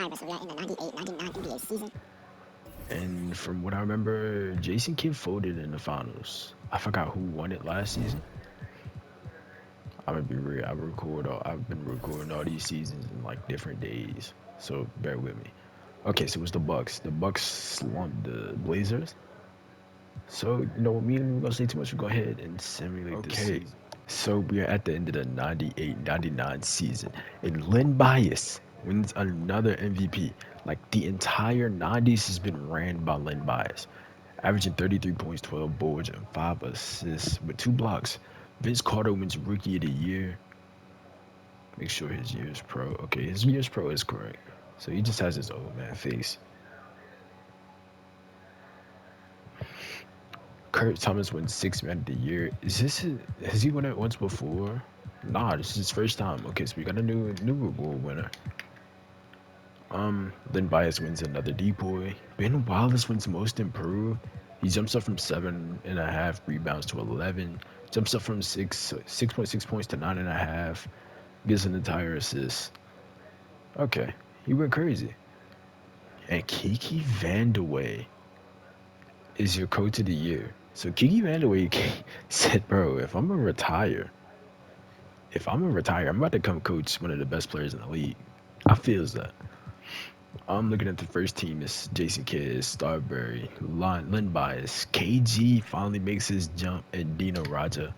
Alright, so we are in the 98-99 NBA season. And from what I remember, Jason Kidd folded in the finals. I forgot who won it last season. I'm gonna be real. I've been recording all these seasons in like different days, so bear with me. Okay, so it was the Bucks. The Bucks slumped the Blazers. So me and we gonna say too much. We go ahead and simulate this season. So we are at the end of the 98-99 season, and Len Bias wins another MVP. Like the entire 90s has been ran by Len Bias, averaging 33 points, 12 boards, and 5 assists with 2 blocks. Vince Carter wins Rookie of the Year. Make sure his year's pro. Okay, his year's pro is correct. So he just has his old man face. Kurt Thomas wins Sixth Man of the Year. Has he won it once before? Nah, this is his first time. Okay, so we got a new reward winner. Then Bias wins another depoy. Ben Wallace wins Most Improved. He jumps up from 7.5 rebounds to 11. Jumps up from 6.6 points to 9.5. Gets an entire assist. Okay, he went crazy. And Kiki Vandeweghe is your coach of the year. So Kiki Vandeweghe said, "Bro, if I'm gonna retire, I'm about to come coach one of the best players in the league." I feels that. I'm looking at the first team. It's Jason Kidd, Starberry, Len Bias, KG finally makes his jump, and Dino Raja.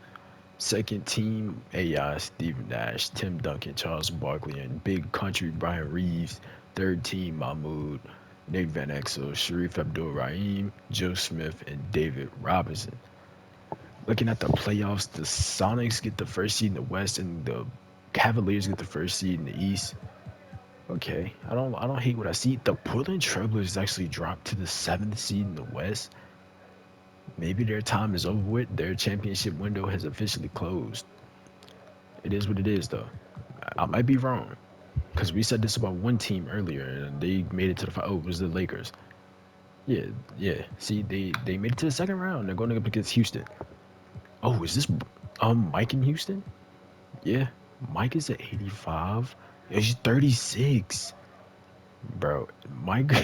Second team, AI, Steve Nash, Tim Duncan, Charles Barkley, and Big Country Brian Reeves. Third team, Mahmoud, Nick Van Exel, Sharif Abdul-Rahim, Joe Smith, and David Robinson. Looking at the playoffs, the Sonics get the first seed in the West, and the Cavaliers get the first seed in the East. Okay, I don't hate what I see. The Portland Trailblazers actually dropped to the 7th seed in the West. Maybe their time is over with. Their championship window has officially closed. It is what it is, though. I might be wrong, because we said this about one team earlier, and they made it to the oh, it was the Lakers. Yeah, yeah. See, they made it to the second round. They're going up against Houston. Oh, is this Mike in Houston? Yeah, Mike is at 85. He's 36, bro. Mike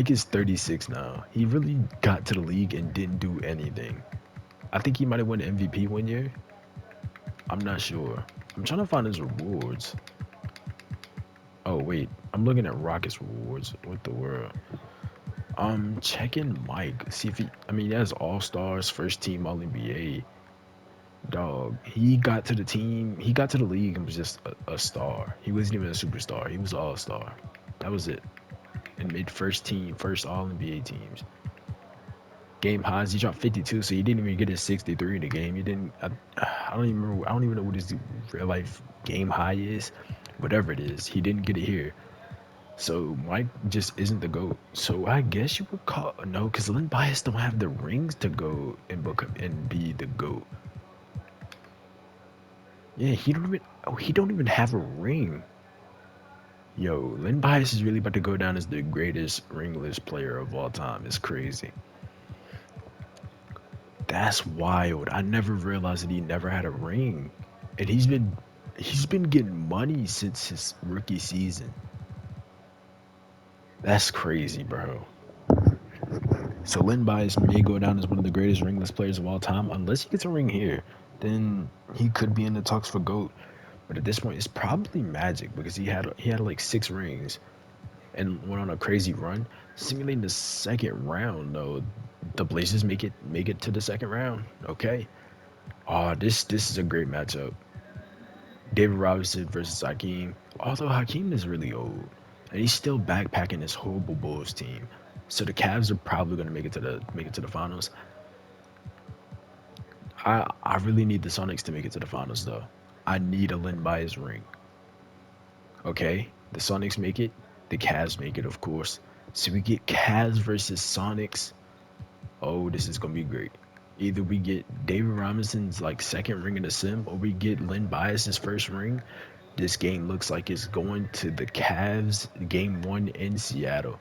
is 36 now. He really got to the league and didn't do anything. I think he might have won the MVP one year. I'm not sure. I'm trying to find his rewards. Oh wait, I'm looking at Rockets rewards. What the world? Checking Mike. See if he has All Stars, first team All NBA. Dog, he got to the team. He got to the league and was just a star. He wasn't even a superstar. He was All Star. That was it. And made first team, first All NBA teams. Game highs, he dropped 52, so he didn't even get his 63 in the game. He didn't. I don't even remember. I don't even know what his real life game high is. Whatever it is, he didn't get it here. So Mike just isn't the GOAT. So I guess you would call no, because Len Bias don't have the rings to go and be the GOAT. Yeah, he don't even have a ring. Yo, Len Bias is really about to go down as the greatest ringless player of all time. It's crazy. That's wild. I never realized that he never had a ring. And he's been getting money since his rookie season. That's crazy, bro. So Len Bias may go down as one of the greatest ringless players of all time. Unless he gets a ring here, then he could be in the talks for GOAT. But at this point, it's probably Magic because he had like 6 rings and went on a crazy run. Simulating the second round, though, the Blazers make it to the second round. Okay. Oh, this is a great matchup. David Robinson versus Hakeem. Although Hakeem is really old, and he's still backpacking this horrible Bulls team. So the Cavs are probably gonna make it to the finals. I really need the Sonics to make it to the finals though. I need a Len Bias ring. Okay, the Sonics make it, the Cavs make it, of course. So we get Cavs versus Sonics. Oh, this is gonna be great. Either we get David Robinson's like second ring in the sim, or we get Len Bias's first ring. This game looks like it's going to the Cavs game 1 in Seattle.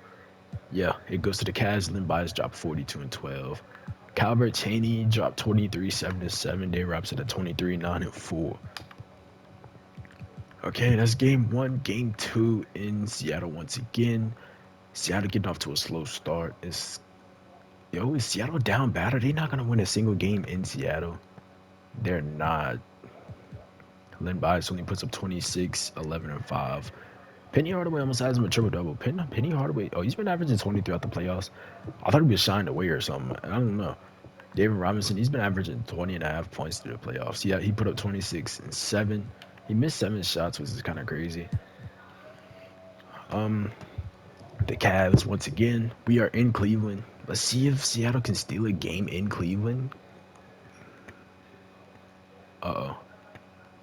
Yeah, it goes to the Cavs. Len Bias dropped 42 and 12. Calbert Chaney dropped 23, 7 and 7. Dave Robinson at 23, 9 and 4. Okay, that's game one. Game two in Seattle once again. Seattle getting off to a slow start. Is Seattle down bad? Are they not gonna win a single game in Seattle? They're not. Len Bias only puts up 26, 11, and 5. Penny Hardaway almost has him a triple double. Penny Hardaway, oh, he's been averaging 20 throughout the playoffs. I thought he was shined away or something. I don't know. David Robinson, he's been averaging 20 and a half points through the playoffs. Yeah, he put up 26 and 7. He missed 7 shots, which is kind of crazy. The Cavs, once again, we are in Cleveland. Let's see if Seattle can steal a game in Cleveland. Uh-oh.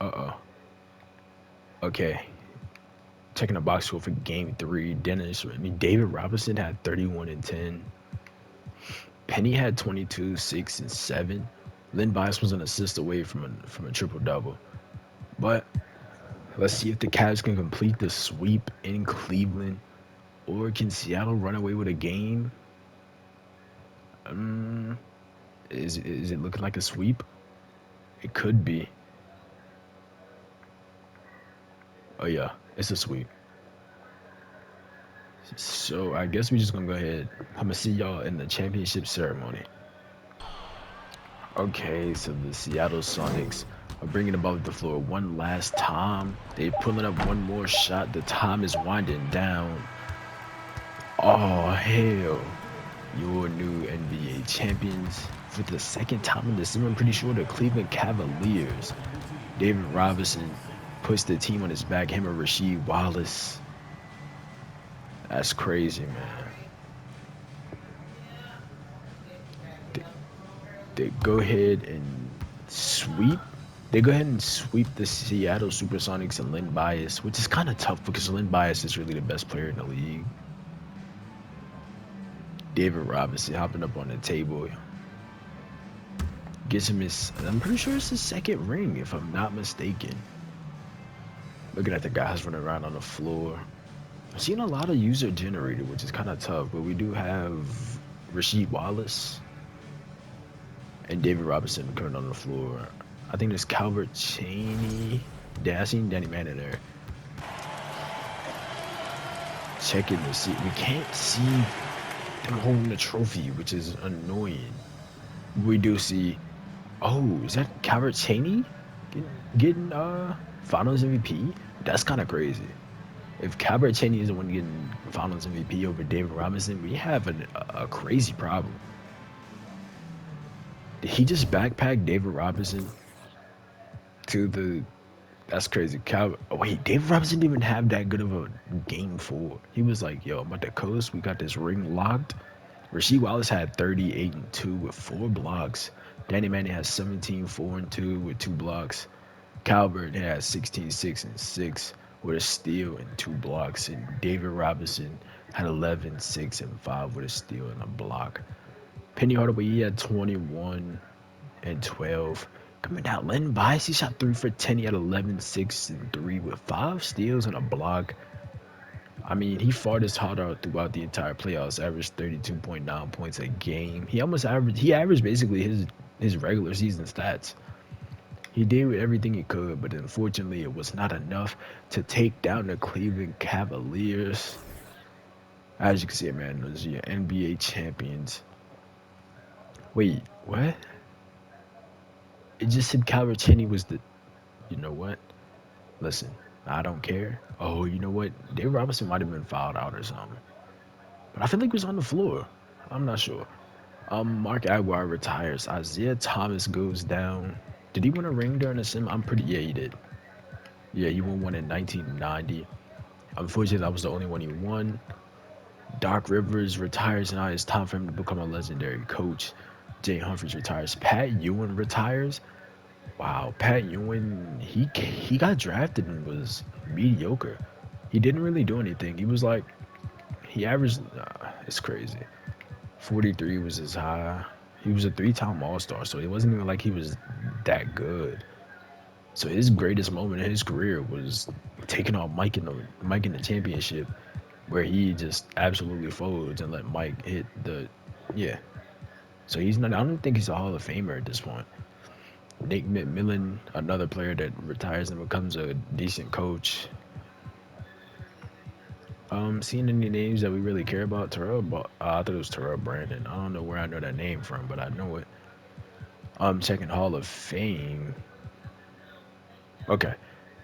Uh-oh. Okay. Checking the box score for game 3. David Robinson had 31 and 10. Penny had 22, 6, and 7. Len Bias was an assist away from a triple-double. But let's see if the Cavs can complete the sweep in Cleveland. Or can Seattle run away with a game? Is it looking like a sweep? It could be. Oh yeah, it's a sweep. So I guess we're just gonna go ahead. I'm gonna see y'all in the championship ceremony. Okay, so the Seattle Sonics are bringing the ball to the floor one last time. They're pulling up one more shot. The time is winding down. Oh hell. Your new NBA champions for the second time in December. I'm pretty sure the Cleveland Cavaliers. David Robinson puts the team on his back. Him and Rasheed Wallace. That's crazy, man. They go ahead and sweep. They go ahead and sweep the Seattle Supersonics and Len Bias, which is kind of tough because Len Bias is really the best player in the league. David Robinson hopping up on the table. Gets him his, I'm pretty sure it's his second ring, if I'm not mistaken. Looking at the guys running around on the floor. I've seen a lot of user generated, which is kind of tough, but we do have Rasheed Wallace and David Robinson coming on the floor. I think there's Calvert Cheney. Yeah, I seen Danny Manning there. Checking to see. We can't see them holding the trophy, which is annoying. We do see. Oh, is that Calvert Cheney getting Finals MVP? That's kind of crazy. If Calvert Cheney is the one getting Finals MVP over David Robinson, we have a crazy problem. Did he just backpack David Robinson to the? That's crazy. Wait, David Robinson didn't even have that good of a game 4. He was like, yo, I'm at the coast. We got this ring locked. Rasheed Wallace had 38 and 2 with 4 blocks. Danny Manning has 17, 4 and 2 with 2 blocks. Calvert had 16, 6 and 6 with a steal and 2 blocks. And David Robinson had 11, 6 and 5 with a steal and a block. Penny Hardaway, he had 21 and 12. Coming down, Len Bias, he shot 3 for 10. He had 11, 6 and 3 with 5 steals and a block. I mean, he fought his heart out throughout the entire playoffs, averaged 32.9 points a game. He averaged basically his regular season stats. He did everything he could, but unfortunately it was not enough to take down the Cleveland Cavaliers. As you can see, man, those are your NBA champions. Wait, what? It just said Calvert Cheney was the... You know what? Listen, I don't care. Oh, you know what? David Robinson might have been fouled out or something. But I feel like he was on the floor. I'm not sure. Mark Aguirre retires. Isaiah Thomas goes down. Did he win a ring during the sim? Yeah, he did. Yeah, he won one in 1990. Unfortunately, that was the only one he won. Doc Rivers retires. Now it's time for him to become a legendary coach. Jay Humphries retires. Pat Ewing retires. Wow, Pat Ewing, he got drafted and was mediocre. He didn't really do anything. He was like, he averaged, it's crazy. 43 was his high. He was a 3-time All-Star, so it wasn't even like he was that good. So his greatest moment in his career was taking on Mike in the championship, where he just absolutely folds and let Mike hit the, yeah. So he's not, I don't think he's a Hall of Famer at this point. Nate McMillan, another player that retires and becomes a decent coach. Seeing any names that we really care about? I thought it was Terrell Brandon. I don't know where I know that name from, but I know it. Checking Hall of Fame. Okay,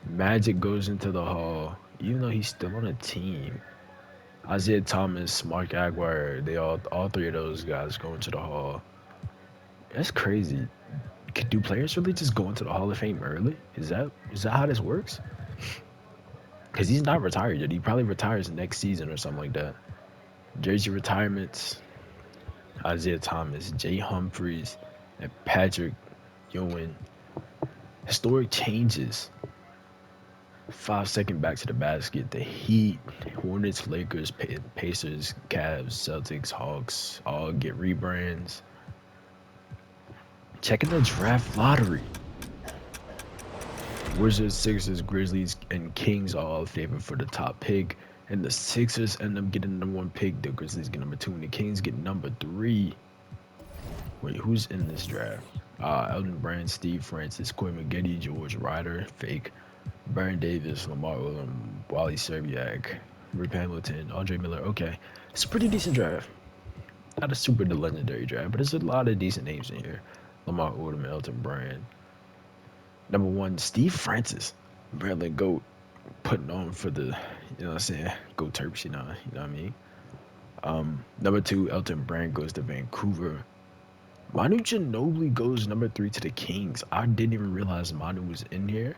Magic goes into the Hall, even though he's still on a team. Isaiah Thomas, Mark Aguirre, all three of those guys go into the Hall. That's crazy. Do players really just go into the Hall of Fame early? Is that how this works? Because he's not retired yet. He probably retires next season or something like that. Jersey retirements: Isaiah Thomas, Jay Humphries, and Patrick Ewing. Historic changes: 5 second back to the basket. The Heat, Hornets, Lakers, Pacers, Cavs, Celtics, Hawks all get rebrands. Checking the draft lottery: Wizards, Sixers, Grizzlies, and Kings all favored for the top pick. And the Sixers end up getting the number 1 pick. The Grizzlies get number 2, and the Kings get number 3. Wait, who's in this draft? Elton Brand, Steve Francis, Corey Maggette, George Ryder, fake. Baron Davis, Lamar Odom, Wally Serbiak, Rip Hamilton, Andre Miller. Okay, it's a pretty decent draft. Not a super legendary draft, but there's a lot of decent names in here. Lamar Odom, Elton Brand. Number 1, Steve Francis, Bradley Goat, putting on for the, you know what I'm saying, Go Terps, you know what I mean. Number 2, Elton Brand goes to Vancouver. Manu Ginobili goes number 3 to the Kings. I didn't even realize Manu was in here.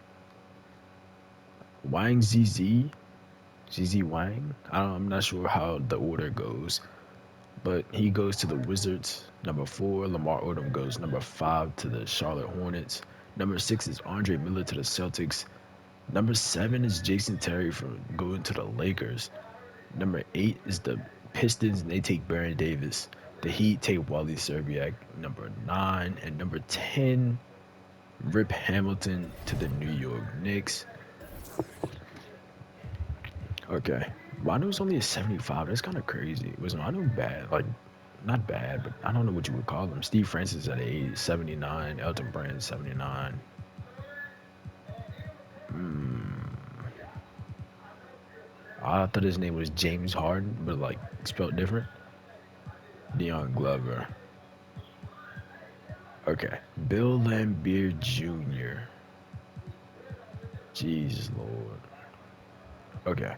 Wang ZZ Wang. I'm not sure how the order goes, but he goes to the Wizards. Number 4, Lamar Odom goes number 5 to the Charlotte Hornets. Number 6 is Andre Miller to the Celtics. Number 7 is Jason Terry from going to the Lakers. Number 8 is the Pistons, and they take Baron Davis. The Heat take Wally Serbiak, number 9. And number 10, Rip Hamilton to the New York Knicks. Okay. Manu's only a 75. That's kind of crazy. Was Manu bad? Like, not bad, but I don't know what you would call him. Steve Francis at age 79. Elton Brand, 79. I thought his name was James Harden, but like spelled different. Deion Glover. Okay. Bill Laimbeer Jr. Jeez Lord. Okay.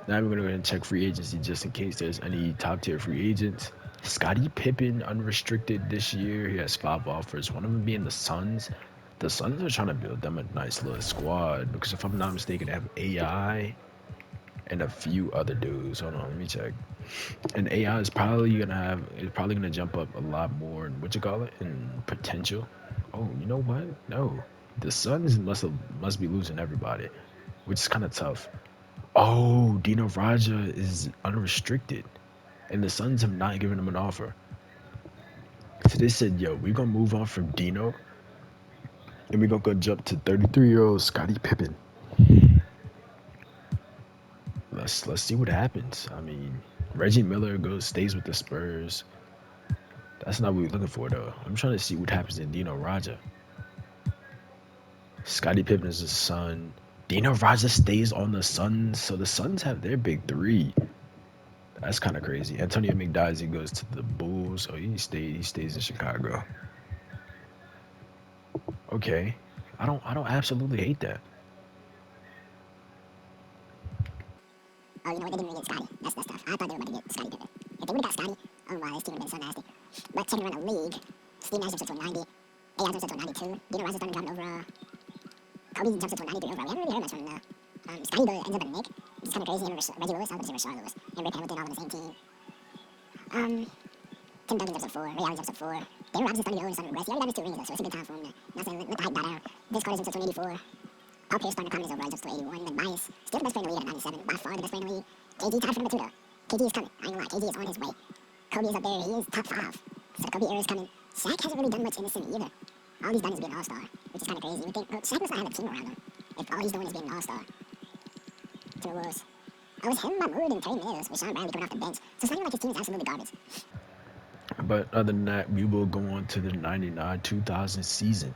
Now we're gonna go ahead and check free agency just in case there's any top tier free agents. Scottie Pippen unrestricted this year. He has 5 offers. One of them being the Suns. The Suns are trying to build them a nice little squad because if I'm not mistaken, they have AI and a few other dudes. Hold on, let me check. And AI is probably gonna jump up a lot more in in potential. Oh, you know what? No, the Suns must be losing everybody, which is kind of tough. Oh, Dino Raja is unrestricted, and the Suns have not given him an offer. So they said, "Yo, we're gonna move on from Dino, and we're gonna go jump to 33-year-old Scottie Pippen." Let's see what happens. I mean, Reggie Miller stays with the Spurs. That's not what we're looking for, though. I'm trying to see what happens in Dino Raja. Scottie Pippen is his son. Dino Raja stays on the Suns, so the Suns have their big 3. That's kind of crazy. Antonio McDyessy goes to the Bulls, so he stays in Chicago. Okay, I don't absolutely hate that. Oh, you know what? They didn't really get Scotty. That's tough. I thought they were about to get Scotty Pippen. If they would have got Scotty, oh my, this team would have been so nasty. But checking around the league, Steve Nash jumps up to a 90. AI jumps up to a 92. Dino Raja's starting to drop overall. Kobe jumps up to a 93 overall. We haven't really heard much from Scotty though ends up at Nick. It's kind of crazy. Reggie Lewis, I was going to say Rashard Lewis. And Rip Hamilton all on the same team. Tim Duncan jumps up 4. Ray Allen jumps up 4. David Robinson's starting to get old and starting to regress. He already got his 2 rings though, so it's a good time for him to, let the hype die down. Vince Carter jumps up to an 84. Paul Pierce starting to climb his overall, jumps to 81. Like Bias, still the best player in the league at 97. By far the best player in the league. KD tied for number 2 though. KD is coming. I ain't gonna lie. KD is on his way. Kobe is up there. He is top 5. So the Kobe era is coming. Shaq hasn't really done much in the city either. All he's done is be an all-star, which is kind of crazy. You would think, well, Shaq must not have a team around him if all he's doing is being an all-star. To the Wolves. Oh, it's him, Mahmoud, and Terry Mills with Sean Bradley coming off the bench. So it's not even like his team is absolutely garbage. But other than that, we will go on to the 99-2000 season.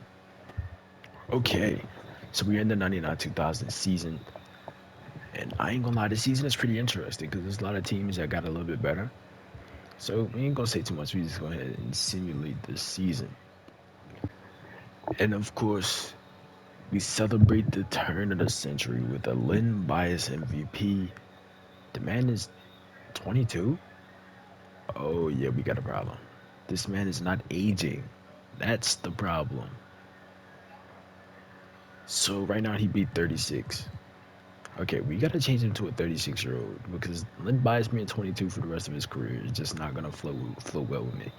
Okay, so we're in the 99-2000 season, and I ain't gonna lie, this season is pretty interesting because there's a lot of teams that got a little bit better. So we ain't gonna say too much. We just go ahead and simulate this season, and of course, we celebrate the turn of the century with a Lynn Bias MVP. The man is 22. Oh yeah, we got a problem. This man is not aging. That's the problem. So right now he beat 36. Okay, we gotta change him to a 36-year-old because Lynn Bias being 22 for the rest of his career is just not gonna flow well with me.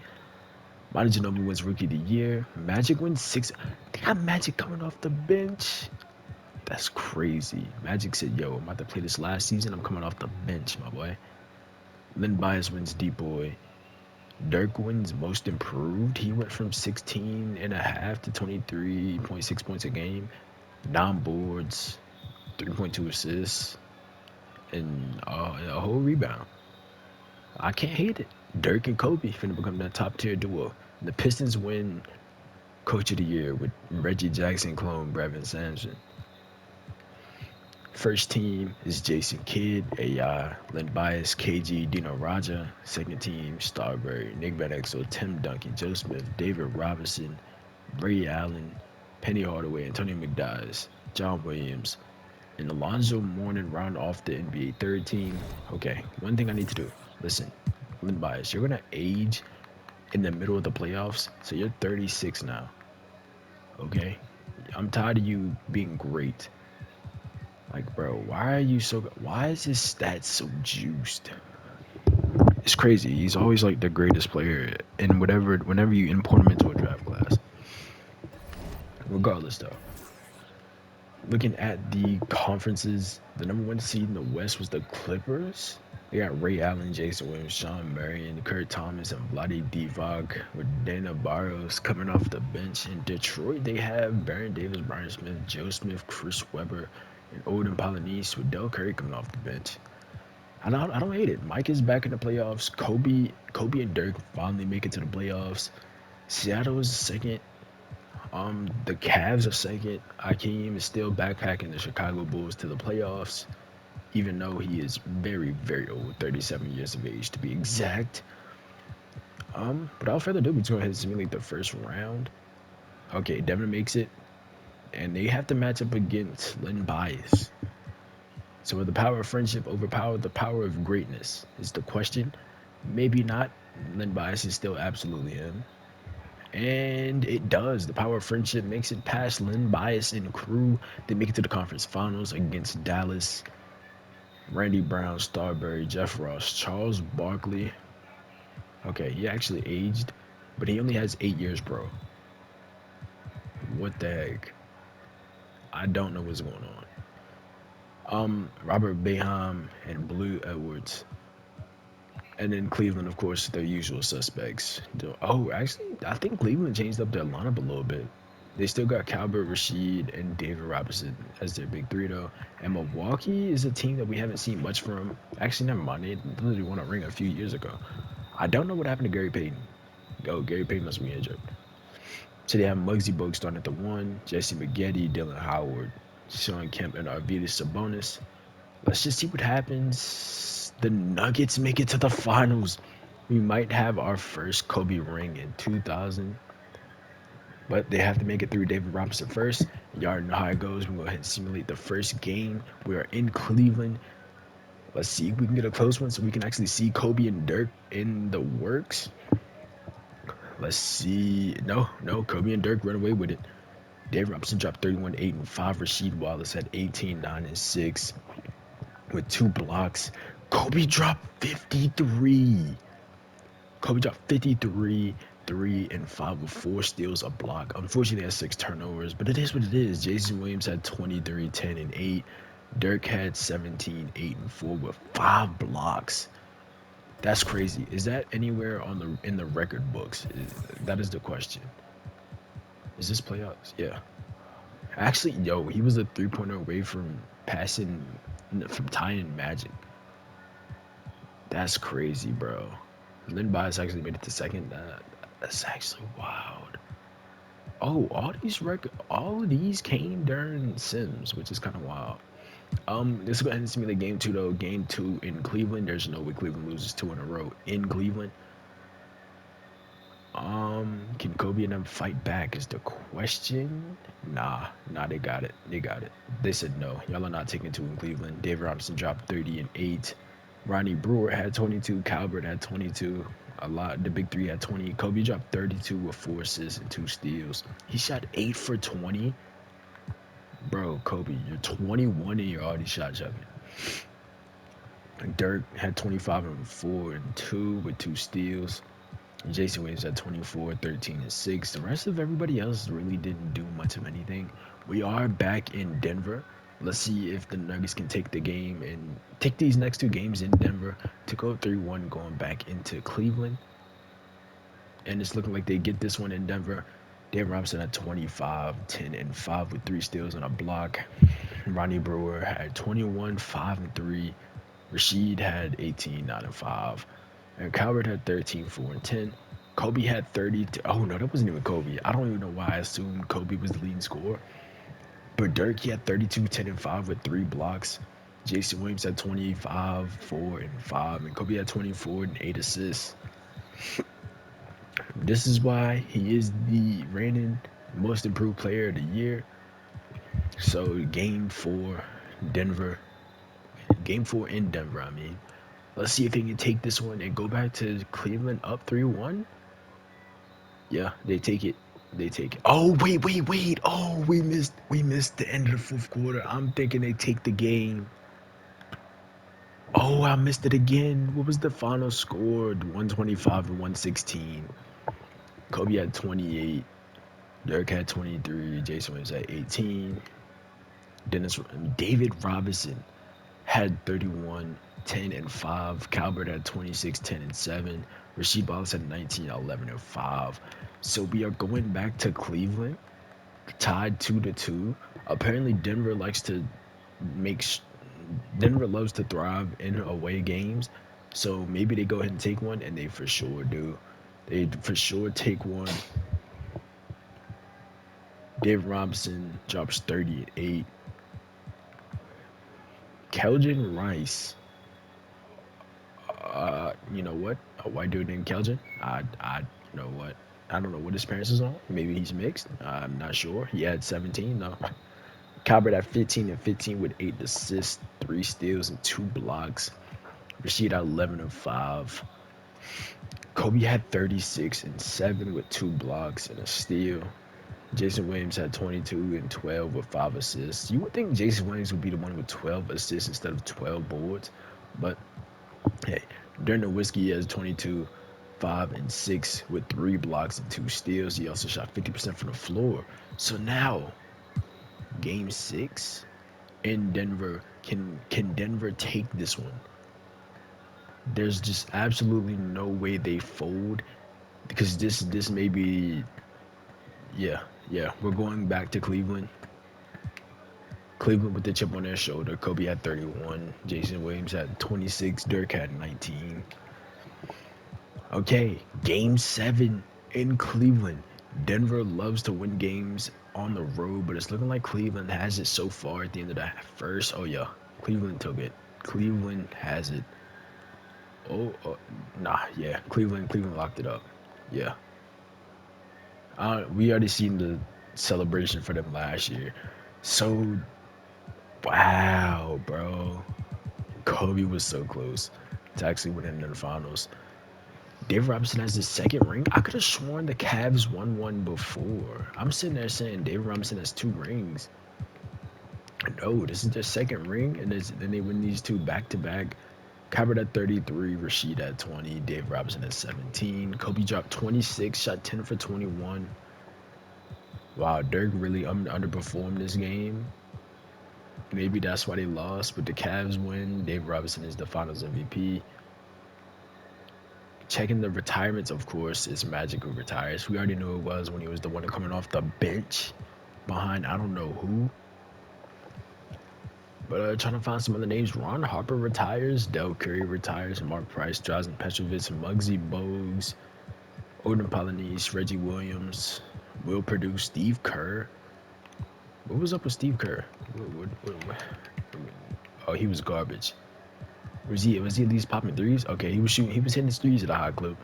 Manu Ginobili wins Rookie of the Year. Magic wins 6. They got Magic coming off the bench. That's crazy. Magic said, "Yo, I'm about to play this last season. I'm coming off the bench, my boy." Lynn Bias wins D-Boy. Dirk wins Most Improved. He went from 16 and a half to 23.6 points a game, 9 boards, 3.2 assists, and a whole rebound. I can't hate it. Dirk and Kobe finna become that top tier duo. The Pistons win Coach of the Year with Reggie Jackson clone Brevin Sampson. First team is Jason Kidd, AI, Len Bias, KG, Dino Raja. Second team, Starberry, Nick Van Exel, Tim Duncan, Joe Smith, David Robinson, Ray Allen, Penny Hardaway, Antonio McDyess, John Williams, and Alonzo Mourning round off the NBA third team. Okay, one thing I need to do. Listen, Len Bias, you're gonna age in the middle of the playoffs, so you're 36 now. Okay, I'm tired of you being great. Like, bro, why are you so? Why is his stats so juiced? It's crazy. He's always like the greatest player in whenever you import him into a draft class. Regardless, though, looking at the conferences, the number one seed in the West was the Clippers. They got Ray Allen, Jason Williams, Sean Marion, Kurt Thomas, and Vlade Divac with Dana Barros coming off the bench. In Detroit, they have Baron Davis, Brian Smith, Joe Smith, Chris Webber, and Odin Polynice with Del Curry coming off the bench. I don't hate it. Mike is back in the playoffs. Kobe and Dirk finally make it to the playoffs. Seattle is second. The Cavs are second. Hakeem is still backpacking the Chicago Bulls to the playoffs, even though he is very, very old, 37 years of age to be exact. Without further ado, let's go ahead and simulate the first round. Okay, Devin makes it, and they have to match up against Len Bias. So will the power of friendship overpower the power of greatness? Is the question. Maybe not. Len Bias is still absolutely him. And it does. The power of friendship makes it past Len Bias and crew. They make it to the conference finals against Dallas. Randy Brown, Starberry, Jeff Ross, Charles Barkley. Okay, he actually aged, but he only has 8 years, bro. What the heck? I don't know what's going on. Robert Baham and Blue Edwards. And then Cleveland, of course, their usual suspects. Oh, actually, I think Cleveland changed up their lineup a little bit. They still got Calbert Rashid and David Robinson as their big three, though. And Milwaukee is a team that we haven't seen much from. Actually, never mind. They literally won a ring a few years ago. I don't know what happened to Gary Payton. Oh, Gary Payton must be injured. So they have Muggsy Bogues starting at the 1, Jesse McGetty, Dylan Howard, Sean Kemp, and Arvidas Sabonis. Let's just see what happens. The Nuggets make it to the finals. We might have our first Kobe ring in 2000, but they have to make it through David Robinson first. You already know how it goes. We'll go ahead and simulate the first game. We are in Cleveland. Let's see if we can get a close one so we can actually see Kobe and Dirk in the works. Let's see. No, Kobe and Dirk run away with it. David Robinson dropped 31, 8, and 5. Rasheed Wallace had 18, 9, and 6 with 2 blocks. Kobe dropped 53. Kobe dropped 53, 3, and 5 with 4 steals, a block. Unfortunately, had 6 turnovers, but it is what it is. Jason Williams had 23, 10, and 8. Dirk had 17, 8, and 4 with 5 blocks. That's crazy. Is that anywhere in the record books? That is the question. Is this playoffs? Yeah. Actually, yo, he was a 3-pointer away from tying Magic. That's crazy, bro. Lynn Bias actually made it to second. That's actually wild. Oh, all of these came during Sims, which is kind of wild. Let's go ahead and simulate game two though. Game two in Cleveland. There's no way Cleveland loses two in a row in Cleveland. Can Kobe and them fight back? Is the question. Nah, they got it. They got it. They said no. Y'all are not taking two in Cleveland. David Robinson dropped 30 and 8. Ronnie Brewer had 22. Calvert had 22. A lot. The big three had 20. Kobe dropped 32 with 4 assists and 2 steals. He shot 8 for 20. Bro, Kobe, you're 21 and you're already shot chucking. Dirk had 25 and 4 and 2 with 2 steals. Jason Williams at 24, 13, and 6. The rest of everybody else really didn't do much of anything. We are back in Denver. Let's see if the Nuggets can take the game and take these next two games in Denver to go 3-1 going back into Cleveland. And it's looking like they get this one in Denver. Dave Robinson at 25, 10, and 5 with 3 steals and a block. Ronnie Brewer had 21, 5, and 3. Rashid had 18, 9, and 5. And Calvert had 13, 4, and 10. Kobe had 30. Oh, no, that wasn't even Kobe. I don't even know why I assumed Kobe was the leading scorer. But Dirk, he had 32, 10, and 5 with 3 blocks. Jason Williams had 25, 4, and 5. And Kobe had 24 and 8 assists. This is why he is the reigning most improved player of the year. So, game 4, Denver. Game 4 in Denver, I mean. Let's see if he can take this one and go back to Cleveland up 3-1. Yeah, they take it. They take it. Oh, wait. Oh, we missed the end of the fourth quarter. I'm thinking they take the game. Oh, I missed it again. What was the final score? 125 to 116. Kobe had 28. Dirk had 23. Jason Williams had 18. David Robinson had 31, 10, and 5. Calvert had 26, 10, and 7. Rasheed Wallace had 19, 11, and 5. So we are going back to Cleveland, tied 2-2. Apparently, Denver loves to thrive in away games. So maybe they go ahead and take one, and they for sure do. They for sure take one. Dave Robinson drops 38. Kelvin Rice. You know what? A white dude named Kelvin. You know what? I don't know what his parents is on. Maybe he's mixed. I'm not sure. He had 17. No. Calvert at 15 and 15 with 8 assists, 3 steals, and 2 blocks. Rashid at 11 and 5. Kobe had 36 and 7 with 2 blocks and a steal. Jason Williams had 22 and 12 with 5 assists. You would think Jason Williams would be the one with 12 assists instead of 12 boards, but hey, Dirk Nowitzki has 22, 5, and 6 with 3 blocks and 2 steals. He also shot 50% from the floor. So now, game 6 in Denver. Can Denver take this one? There's just absolutely no way they fold because this may be yeah, we're going back to Cleveland. Cleveland with the chip on their shoulder. Kobe had 31. Jason Williams had 26. Dirk had 19. Okay, game 7 in Cleveland. Denver loves to win games on the road, but it's looking like Cleveland has it so far at the end of the first. Oh, yeah. Cleveland took it. Cleveland has it. Yeah. Cleveland locked it up. Yeah. We already seen the celebration for them last year. So, wow, bro. Kobe was so close to actually winning in the finals. Dave Robinson has his second ring. I could have sworn the Cavs won one before. I'm sitting there saying Dave Robinson has 2 rings. No, this is their second ring, and then they win these 2 back-to-back. Calvert at 33, Rashid at 20, Dave Robinson at 17. Kobe dropped 26, shot 10 for 21. Wow, Dirk really underperformed this game. Maybe that's why they lost, but the Cavs win. Dave Robinson is the Finals MVP. Checking the retirements, of course, is Magic who retires. We already knew it was when he was the one coming off the bench behind I don't know who. But trying to find some other names. Ron Harper retires. Del Curry retires. Mark Price, Drazen Petrovic, Muggsy Bogues, Odin Polynice, Reggie Williams, will produce Steve Kerr. What was up with Steve Kerr? Oh, he was garbage. Was he at least popping threes? Okay, he was shooting. He was hitting his threes at a high clip.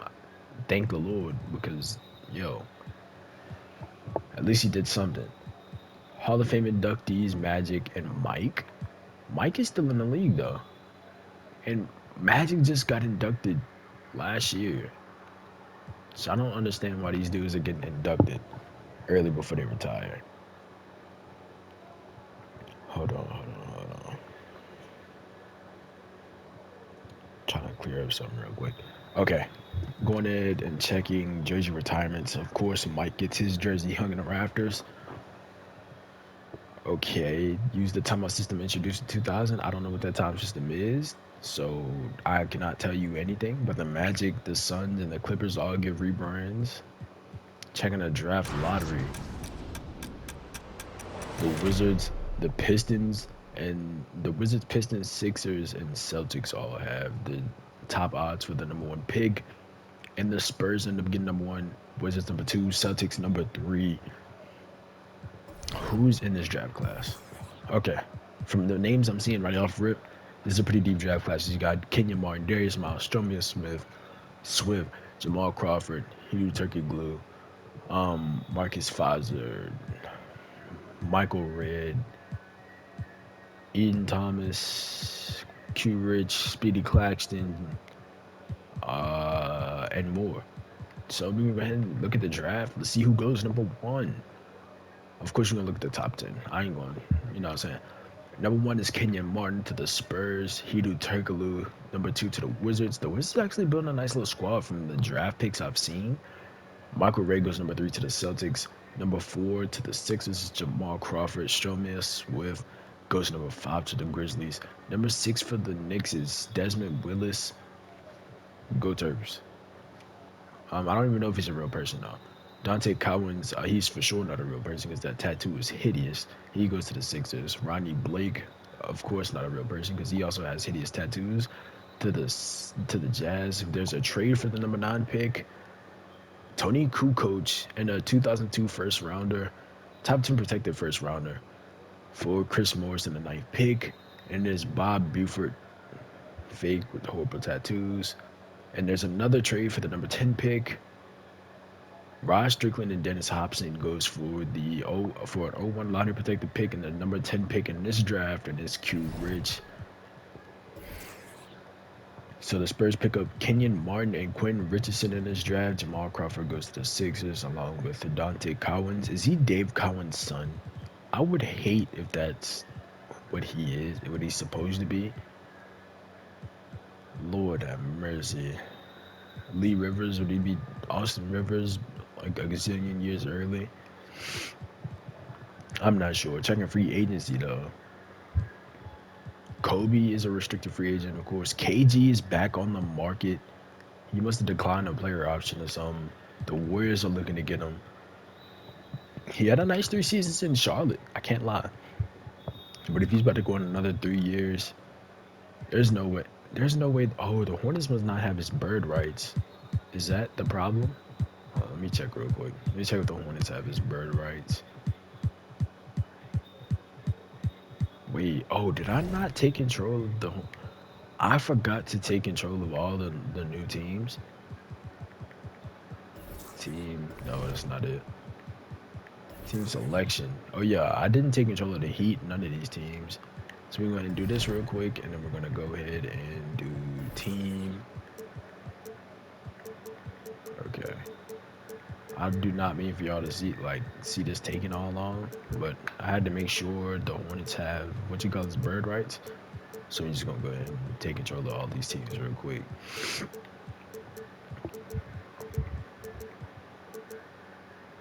Thank the Lord, because yo, at least he did something. Hall of Fame inductees Magic and Mike. Mike is still in the league though, and Magic just got inducted last year. So I don't understand why these dudes are getting inducted early before they retire. Hold on. Trying to clear up something real quick. Okay, going ahead and checking jersey retirements. Of course, Mike gets his jersey hung in the rafters. Okay, use the timeout system introduced in 2000. I don't know what that time system is, so I cannot tell you anything. But the Magic, the Suns, and the Clippers all get rebrands. Checking the draft lottery. The Wizards, the Pistons, and the Wizards, Pistons, Sixers, and Celtics all have the top odds for the #1 pick. And the Spurs end up getting #1, Wizards #2, Celtics #3. Who's in this draft class? Okay, from the names I'm seeing right off rip, this is a pretty deep draft class. You got Kenyon Martin, Darius Miles, Stromia Smith, Swift, Jamal Crawford, Hugh Turkey Glue, Marcus Fizer, Michael Redd, Eden Thomas, Q Rich, Speedy Claxton, and more. So we go ahead and look at the draft. Let's see who goes #1. Of course, you're gonna look at the top 10. I ain't going, you know what I'm saying? #1 is Kenyon Martin to the Spurs. Hedo Turkoglu, #2 to the Wizards. The Wizards actually building a nice little squad from the draft picks I've seen. Michael Ray goes #3 to the Celtics. #4 to the Sixers is Jamal Crawford. Stromia Swift goes #5 to the Grizzlies. #6 for the Knicks is Desmond Willis. Go Terps. I don't even know if he's a real person though. Dante Cowens, he's for sure not a real person because that tattoo is hideous. He goes to the Sixers. Rodney Blake, of course, not a real person because he also has hideous tattoos. To the Jazz, there's a trade for the #9 pick. Tony Kukoc and a 2002 first rounder, top 10 protected first rounder for Chris Morris in the 9th pick. And there's Bob Buford, fake with horrible tattoos. And there's another trade for the #10 pick. Rod Strickland and Dennis Hobson goes for an 01 lottery protected pick and the #10 pick in this draft, and it's Q Rich. So the Spurs pick up Kenyon Martin and Quentin Richardson in this draft. Jamal Crawford goes to the Sixers along with Dante Cowens. Is he Dave Cowens' son? I would hate if that's what he is, what he's supposed to be. Lord have mercy. Lee Rivers, would he be Austin Rivers like a gazillion years early? I'm not sure. Checking free agency though. Kobe is a restricted free agent, of course. KG is back on the market. He must have declined a player option or something. The Warriors are looking to get him. He had a nice 3 seasons in Charlotte. I can't lie. But if he's about to go on another 3 years, there's no way. There's no way. Oh, the Hornets must not have his bird rights. Is that the problem? Let me check real quick. Let me check if the Hornets have his bird rights. Wait, oh, did I not take control of the... I forgot to take control of all the new teams. Team, no, that's not it. Team selection. Oh yeah, I didn't take control of the Heat, none of these teams. So we're going to do this real quick, and then we're going to go ahead and do team. Okay. I do not mean for y'all to see this taking all long, but I had to make sure the Hornets have what you call this bird rights. So we're just gonna go ahead and take control of all these teams real quick.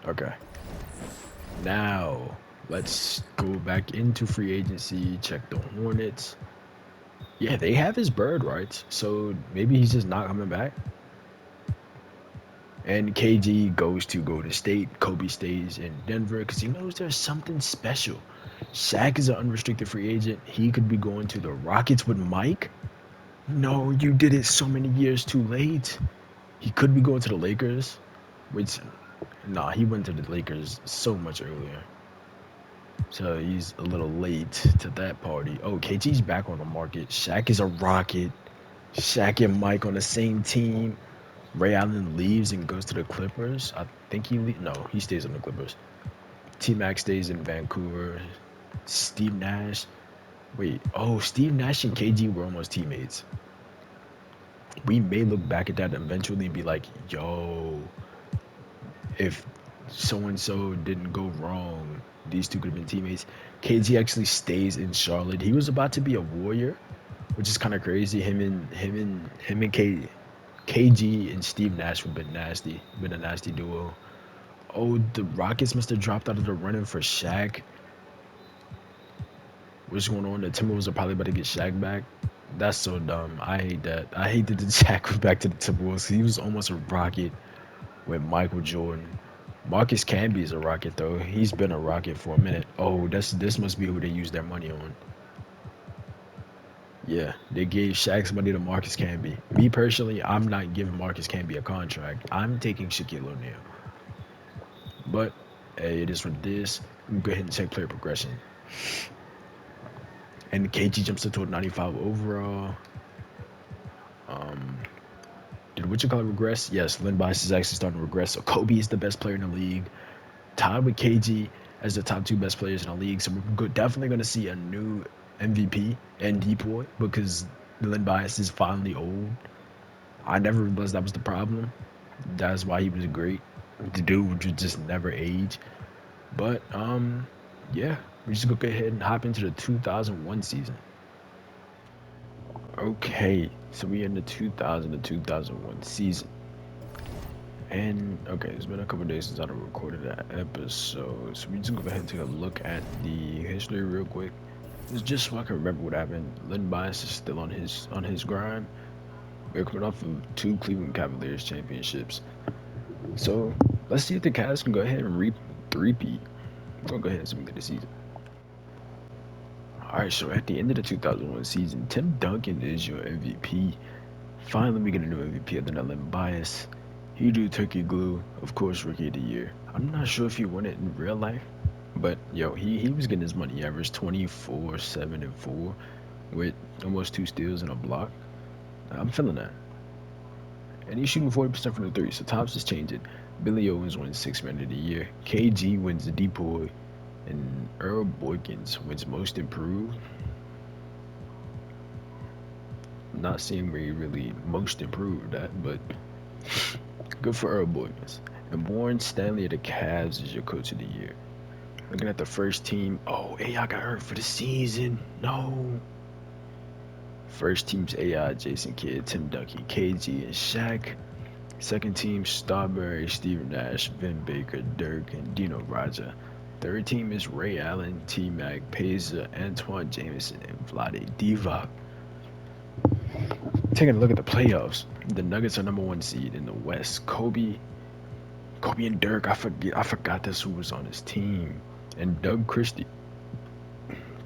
Okay. Now let's go back into free agency, check the Hornets. Yeah, they have his bird rights, so maybe he's just not coming back. And KG goes to Golden State. Kobe stays in Denver because he knows there's something special. Shaq is an unrestricted free agent. He could be going to the Rockets with Mike. No, you did it so many years too late. He could be going to the Lakers, which Nah, he went to the Lakers so much earlier. So he's a little late to that party. Oh, KG's back on the market. Shaq is a Rocket. Shaq and Mike on the same team. Ray Allen leaves and goes to the Clippers. I think no, he stays on the Clippers. T-Mac stays in Vancouver. Steve Nash. Wait, oh, Steve Nash and KG were almost teammates. We may look back at that eventually and be like, yo, if so and so didn't go wrong, these two could have been teammates. KG actually stays in Charlotte. He was about to be a Warrior, which is kind of crazy. Him and KG and Steve Nash would have been a nasty duo. Oh, the Rockets must have dropped out of the running for Shaq. What's going on? The Timberwolves are probably about to get Shaq back. That's so dumb. I hate that. I hate that the Shaq went back to the Timberwolves. He was almost a Rocket with Michael Jordan. Marcus Camby is a Rocket though. He's been a Rocket for a minute. Oh, this must be who they used their money on. Yeah, they gave Shaq's money to Marcus Camby. Me personally, I'm not giving Marcus Camby a contract. I'm taking Shaquille O'Neal. But hey, it is what it is. We can go ahead and check player progression. And KG jumps to a 95 overall. Did what you call it regress? Yes, Lynn Bias is actually starting to regress. So Kobe is the best player in the league, tied with KG as the top two best players in the league. So we're definitely going to see a new MVP and Depoy because Lynn Bias is finally old. I never realized that was the problem. That's why he was great. The dude would just never age. But yeah, we're just gonna go ahead and hop into the 2001 season. Okay, so we in the 2000 to 2001 season. And okay, it's been a couple days since I recorded that episode, so we just gonna go ahead and take a look at the history real quick. It's just so I can remember what happened. Len Bias is still on his grind. We're coming off of 2 Cleveland Cavaliers championships, so let's see if the Cavs can go ahead and repeat. We'll go ahead and see the season. All right, so at the end of the 2001 season, Tim Duncan is your MVP. Finally, we get a new MVP other than Len Bias. He drew Turkey Glue, of course, Rookie of the Year. I'm not sure if he won it in real life, but yo, he was getting his money. He averaged 24, 7, and 4 with almost 2 steals and a block. I'm feeling that. And he's shooting 40% from the three, so Tops is changing. Billy Owens wins 6th Man of the Year. KG wins the Depoy, and Earl Boykins wins Most Improved. Not seeing where he really most improved at, but good for Earl Boykins. And Warren Stanley of the Cavs is your Coach of the Year. Looking at the first team, oh, AI got hurt for the season. No. First team's AI, Jason Kidd, Tim Duncan, KG, and Shaq. Second team, Starbury, Steve Nash, Vin Baker, Dirk, and Dino Raja. Third team is Ray Allen, T-Mac, Paisley, Antoine Jameson, and Vlade Divac. Taking a look at the playoffs, the Nuggets are #1 seed in the West. Kobe and Dirk. I forgot this who was on his team, and Doug Christie.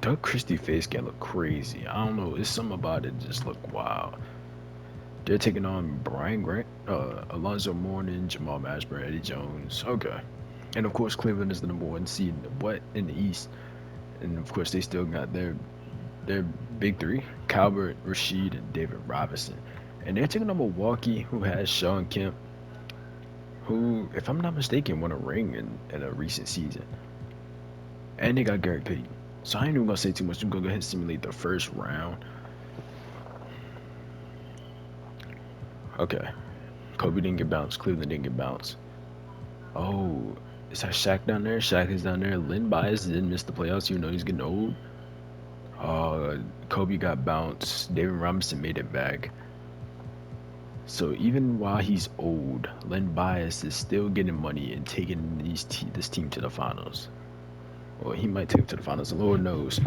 Doug Christie face can look crazy. I don't know. It's something about it just look wild. They're taking on Brian Grant, Alonzo Mourning, Jamal Mashburn, Eddie Jones. Okay, and of course Cleveland is the #1 seed in the East, and of course they still got their big three: Calvert, Rasheed, and David Robinson. And they're taking on Milwaukee, who has Sean Kemp, who, if I'm not mistaken, won a ring in a recent season. And they got Gary Payton. So I ain't even gonna say too much. I'm gonna go ahead and simulate the first round. Okay. Kobe didn't get bounced. Cleveland didn't get bounced. Oh, is that Shaq down there? Shaq is down there. Lynn Bias didn't miss the playoffs, even though he's getting old. Kobe got bounced. David Robinson made it back. So even while he's old, Len Bias is still getting money and taking this team to the finals. Well, he might take it to the finals. The Lord knows.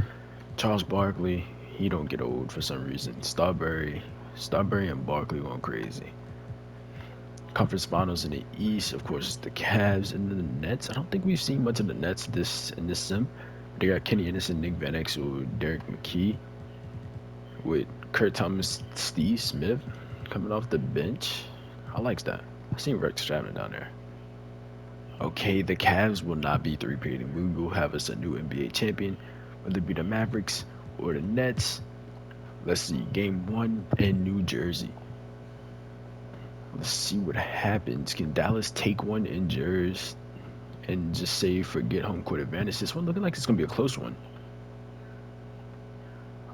Charles Barkley, he don't get old for some reason. Starbury and Barkley going crazy. Conference finals in the East, of course, the Cavs and the Nets. I don't think we've seen much of the Nets in this sim. They got Kenny Anderson, Nick Van Exel, Derek McKee, with Kurt Thomas, Steve Smith coming off the bench. I like that. I seen Rex Chapman down there. Okay, the Cavs will not be three-peating. We will have us a new NBA champion, whether it be the Mavericks or the Nets. Let's see, game 1 in New Jersey. Let's see what happens. Can Dallas take one in Jersey and just say forget home court advantage? This one looking like it's gonna be a close one.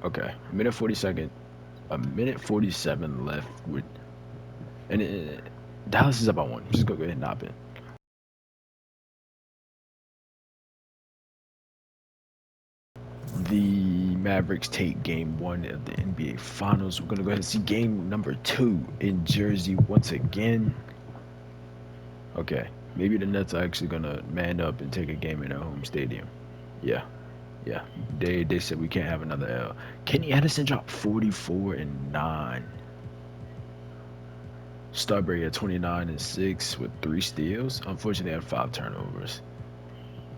Okay, a minute 47 left with, and Dallas is up by one. I'm just gonna go ahead and hop in. The Mavericks take game 1 of the NBA Finals. We're gonna go ahead and see game number 2 in Jersey once again. Okay, maybe the Nets are actually gonna man up and take a game in their home stadium. Yeah, yeah. They said we can't have another L. Kenny Addison dropped 44 and 9. Starbury at 29 and 6 with 3 steals. Unfortunately, had 5 turnovers.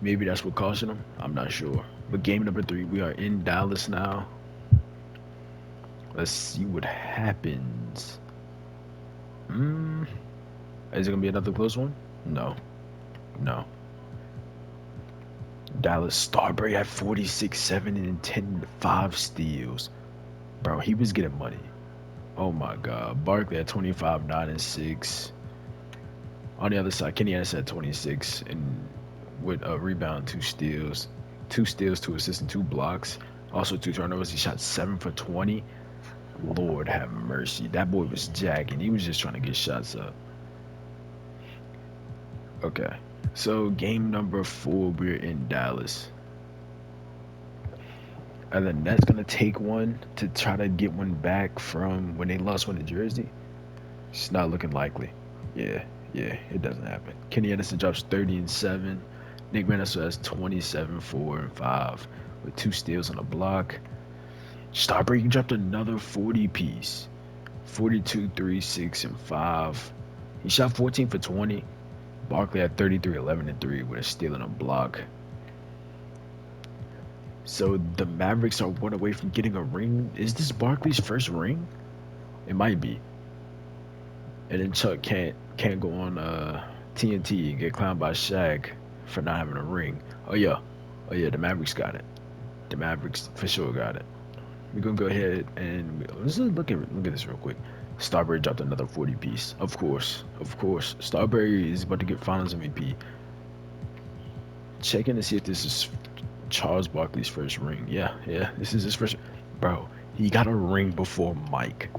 Maybe that's what costed him. I'm not sure. But game number 3, we are in Dallas now. Let's see what happens. Is it gonna be another close one? No. Dallas Starbury at 46, 7 and 10, 5 steals. Bro, he was getting money. Oh my God. Barkley at 25, 9 and 6. On the other side, Kenny Addison at 26 and with a rebound, 2 steals, 2 assists, and 2 blocks. Also 2 turnovers. He shot 7 for 20. Lord have mercy. That boy was jacking. He was just trying to get shots up. Okay. So game number 4, we're in Dallas. Are the Nets gonna take one to try to get one back from when they lost one to Jersey? It's not looking likely. Yeah, it doesn't happen. Kenny Addison drops 30 and 7. Nick Vanessa has 27, 4 and 5 with 2 steals on a block. Starbury dropped another 40 piece. 42, 3, 6, and 5. He shot 14 for 20. Barkley had 33, 11, and 3 with a steal and a block. So the Mavericks are 1 away from getting a ring. Is this Barkley's first ring? It might be. And then Chuck can't go on TNT and get clowned by Shaq for not having a ring. Oh yeah, the Mavericks got it. The Mavericks for sure got it. We're gonna go ahead and let's look at this real quick. Starbury dropped another 40 piece. Of course. Starbury is about to get Finals MVP. Checking to see if this is Charles Barkley's first ring. Yeah, this is his first. Bro, he got a ring before Mike.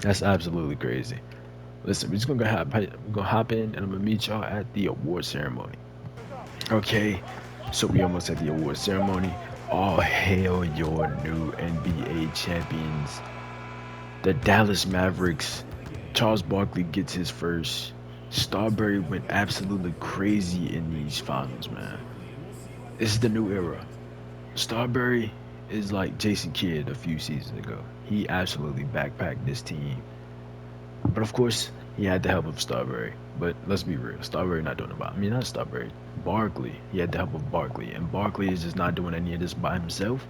That's absolutely crazy. Listen, we're just gonna hop in and I'm gonna meet y'all at the award ceremony. Okay, so we almost at the award ceremony. All hail your new NBA champions, the Dallas Mavericks. Charles Barkley gets his first. Starbury went absolutely crazy in these finals, man. This is the new era. Starbury is like Jason Kidd a few seasons ago. He absolutely backpacked this team. But of course, he had the help of Starbury. But let's be real, Starbury not doing about. I mean, not Starbury. Barkley. He had the help of Barkley, and Barkley is just not doing any of this by himself.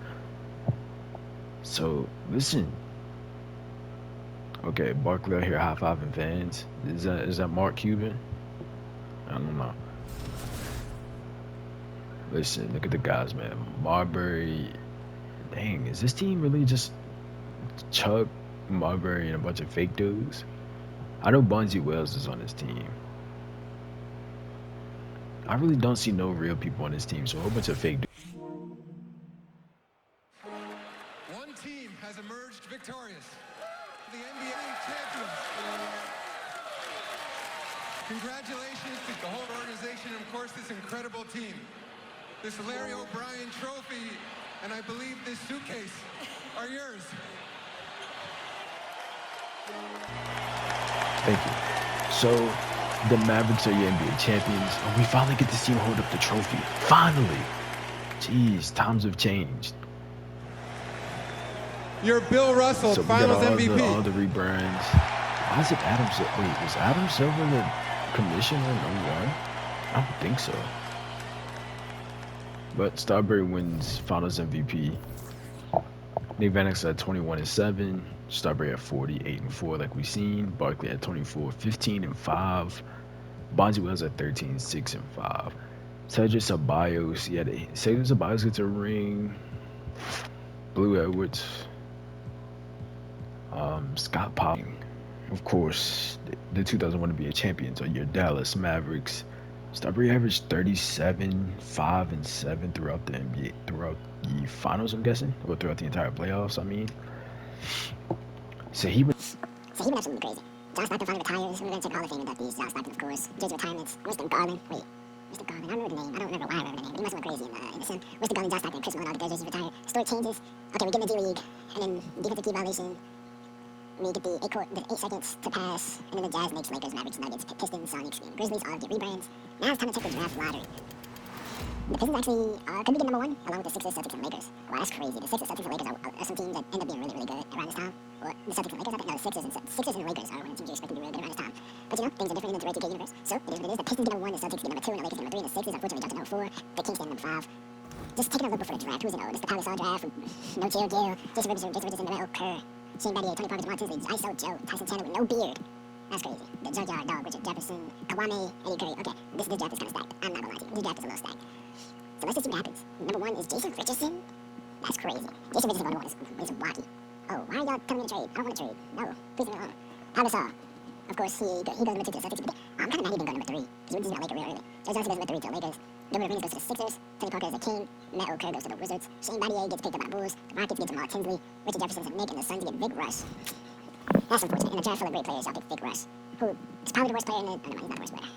So listen. Okay, Barkley out here high-fiving fans. Is that Mark Cuban? I don't know. Listen, look at the guys, man. Marbury. Dang, is this team really just Chuck, Marbury, and a bunch of fake dudes? I know Bonzi Wells is on this team. I really don't see no real people on this team, so a whole bunch of fake dudes. One team has emerged victorious. The NBA champions. Congratulations to the whole organization and, of course, this incredible team. This Larry O'Brien trophy and I believe this suitcase are yours. Thank you. So, the Mavericks are your NBA champions, and we finally get to see him hold up the trophy. Finally! Jeez, times have changed. You're Bill Russell, So Finals we got MVP. all the rebrands. Why is it Adam Silver? Wait, was Adam Silver the commissioner #1? I don't think so. But Starbury wins Finals MVP. Nick Van Exel at 21 and 7. Starbury at 48 and 4, like we seen. Barkley at 24, 15 and 5. Bonzi Wells at 13, 6 and 5. Cedric Ceballos, Cedric Ceballos gets a ring. Blue Edwards, Scott Pop, of course, the 2001 NBA champions are your Dallas Mavericks. Starbury averaged 37, 5 and 7 throughout the NBA, throughout the finals, I'm guessing, or throughout the entire playoffs. I mean, so he was. So he went absolutely crazy. John Stockton finally retires. We're going to take Hall of Fame inductees. John Stockton, of course. Jay's retirements. Mr. Garland. Wait. Mr. Garland. I don't remember the name. I don't remember why I remember the name. But he must have went crazy in the sim. Mr. Garland, John Stockton, Chris Malone, all the jerseys retired. Story changes. Okay, we get in the D League. And then defensive key violation. We get the 8 seconds to pass. And then the Jazz, Knicks, Lakers, Mavericks, Nuggets, Pistons, Sonics, and Grizzlies all get rebrands. Now it's time to check the draft lottery. The Pistons actually could be the number 1, along with the Sixers, Celtics, and Lakers. Wow, that's crazy. The Sixers, Celtics, and Lakers are some teams that end up being really, really good around this time. Or the Celtics and Lakers, I think. No, the Sixers and Lakers are one of the teams you expect to be really good around this time. But you know, things are different in the 2K universe. So it is what it is. The Pistons get number 1, the Celtics get number 2, and the Lakers get number 3, and the Sixers unfortunately jumped to number 4. The Kings get number 5. Just taking a look before the draft. Who's in order? This is the Palace All draft. No Jill Gill, Jason Richardson, Mel Kerr, Shane Battier, Tony Parker, Jamal Tinsley, ISO Joe, Tyson Chandler with no beard. That's crazy. The Junkyard Dog, Richard Jefferson, Kawame, Eddie Curry. Okay, this draft is kind of stacked. I'm not gonna lie to you. This draft is a little stacked. So let's just see what happens. Number 1 is Jason Richardson. That's crazy. Jason Richardson going to 1 is wacky. Oh, why are y'all telling me to trade? I don't want to trade. No, please leave me alone. Pabasal. Of course, he goes number 2 to the Celtics. But I'm kind of mad he didn't go number 3. Because we're just going to Laker real early. Joe Johnson goes number 3 to the Lakers. Gilbert Arenas goes to the Sixers. Tony Parker is the King. Matt Kerr goes to the Wizards. Shane Battier gets picked up by the Bulls. The Rockets get Jamal Tinsley. Richard Jefferson's a Knick. And the Suns get Vic Rush. That's unfortunate. In a draft full of great players, y'all pick Vic Rush. Who is probably the worst player in the... Oh, no, he's not the worst player.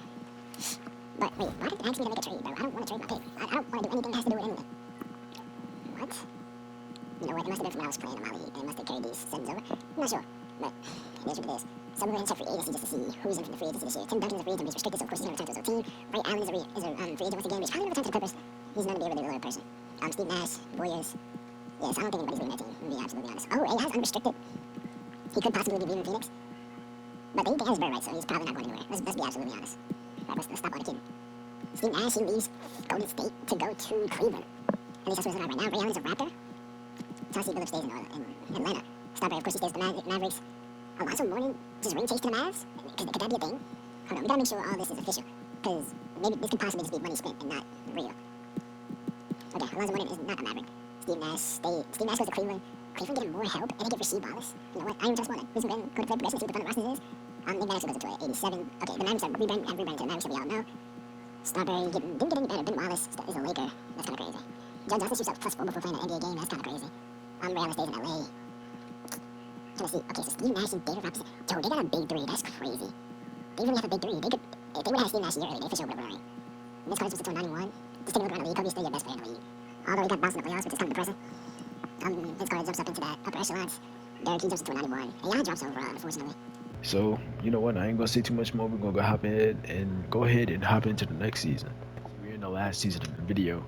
But wait, why did they ask me to make a trade, bro? I don't want to trade my pick. I don't want to do anything that has to do with anything. What? You know what? It must have been from when I was playing in my league, and it must have carried these settings over. I'm not sure, but it is what it is. So we're going to check free agency just to see who's in from the free agency this year. Tim Duncan is a free agent, but he's restricted, so of course he's going to return to his old team. Ray Allen is a free agent once again, but he's probably going to return to the Clippers. He's known to be a really loyal person. Steve Nash, Warriors. Yes, I don't think anybody's leaving that team, to be absolutely honest. Oh, AI's unrestricted. He could possibly be leaving Phoenix. But he has his bird right, so he's probably not going anywhere. Let's be absolutely honest. Right, let's stop all the kidding. Steve Nash, he leaves Golden State to go to Cleveland. At least that's what's right now. Ray Allen's a Raptor. Chauncey Billups stays in Atlanta. Starbury, of course, he stays with the Mavericks. Alonzo Mourning just ring chase to the Mavs? Could that be a thing? Hold on, we gotta make sure all this is official. Because maybe this could possibly just be money spent and not real. Okay, Alonzo Mourning is not a Maverick. Steve Nash goes to Cleveland. Cleveland getting more help, and they get Rasheed Wallace. You know what? I am just wondering. Who's going to play progression, see what the fun of the rosters is? Nick Van Exel goes to 87. Okay, the Mavericks have rebranded to the Mavericks, that we all know. Starbury didn't get any better. Ben Wallace is a Laker. That's kind of crazy. Joe Johnson shoots up +4 before playing an NBA game. That's kind of crazy. Ray Allen stays in LA. Trying to see. Okay, so Steve Nash and David Robinson. Joe, they got a big 3. That's crazy. They really have a big 3. They could, if they would have Steve Nash a year early, they for sure would have won a ring. Vince Carter was until 91. Just take a look around the league. Kobe's still your best player in the league. Although he got bounced in the playoffs, which is kind of depressing. Vince Carter jumps up into that upper echelons. Derek, he jumps into a 91. And Jan drops over, unfortunately. So, you know what? I ain't gonna say too much more. We're gonna go ahead and hop into the next season. We're in the last season of the video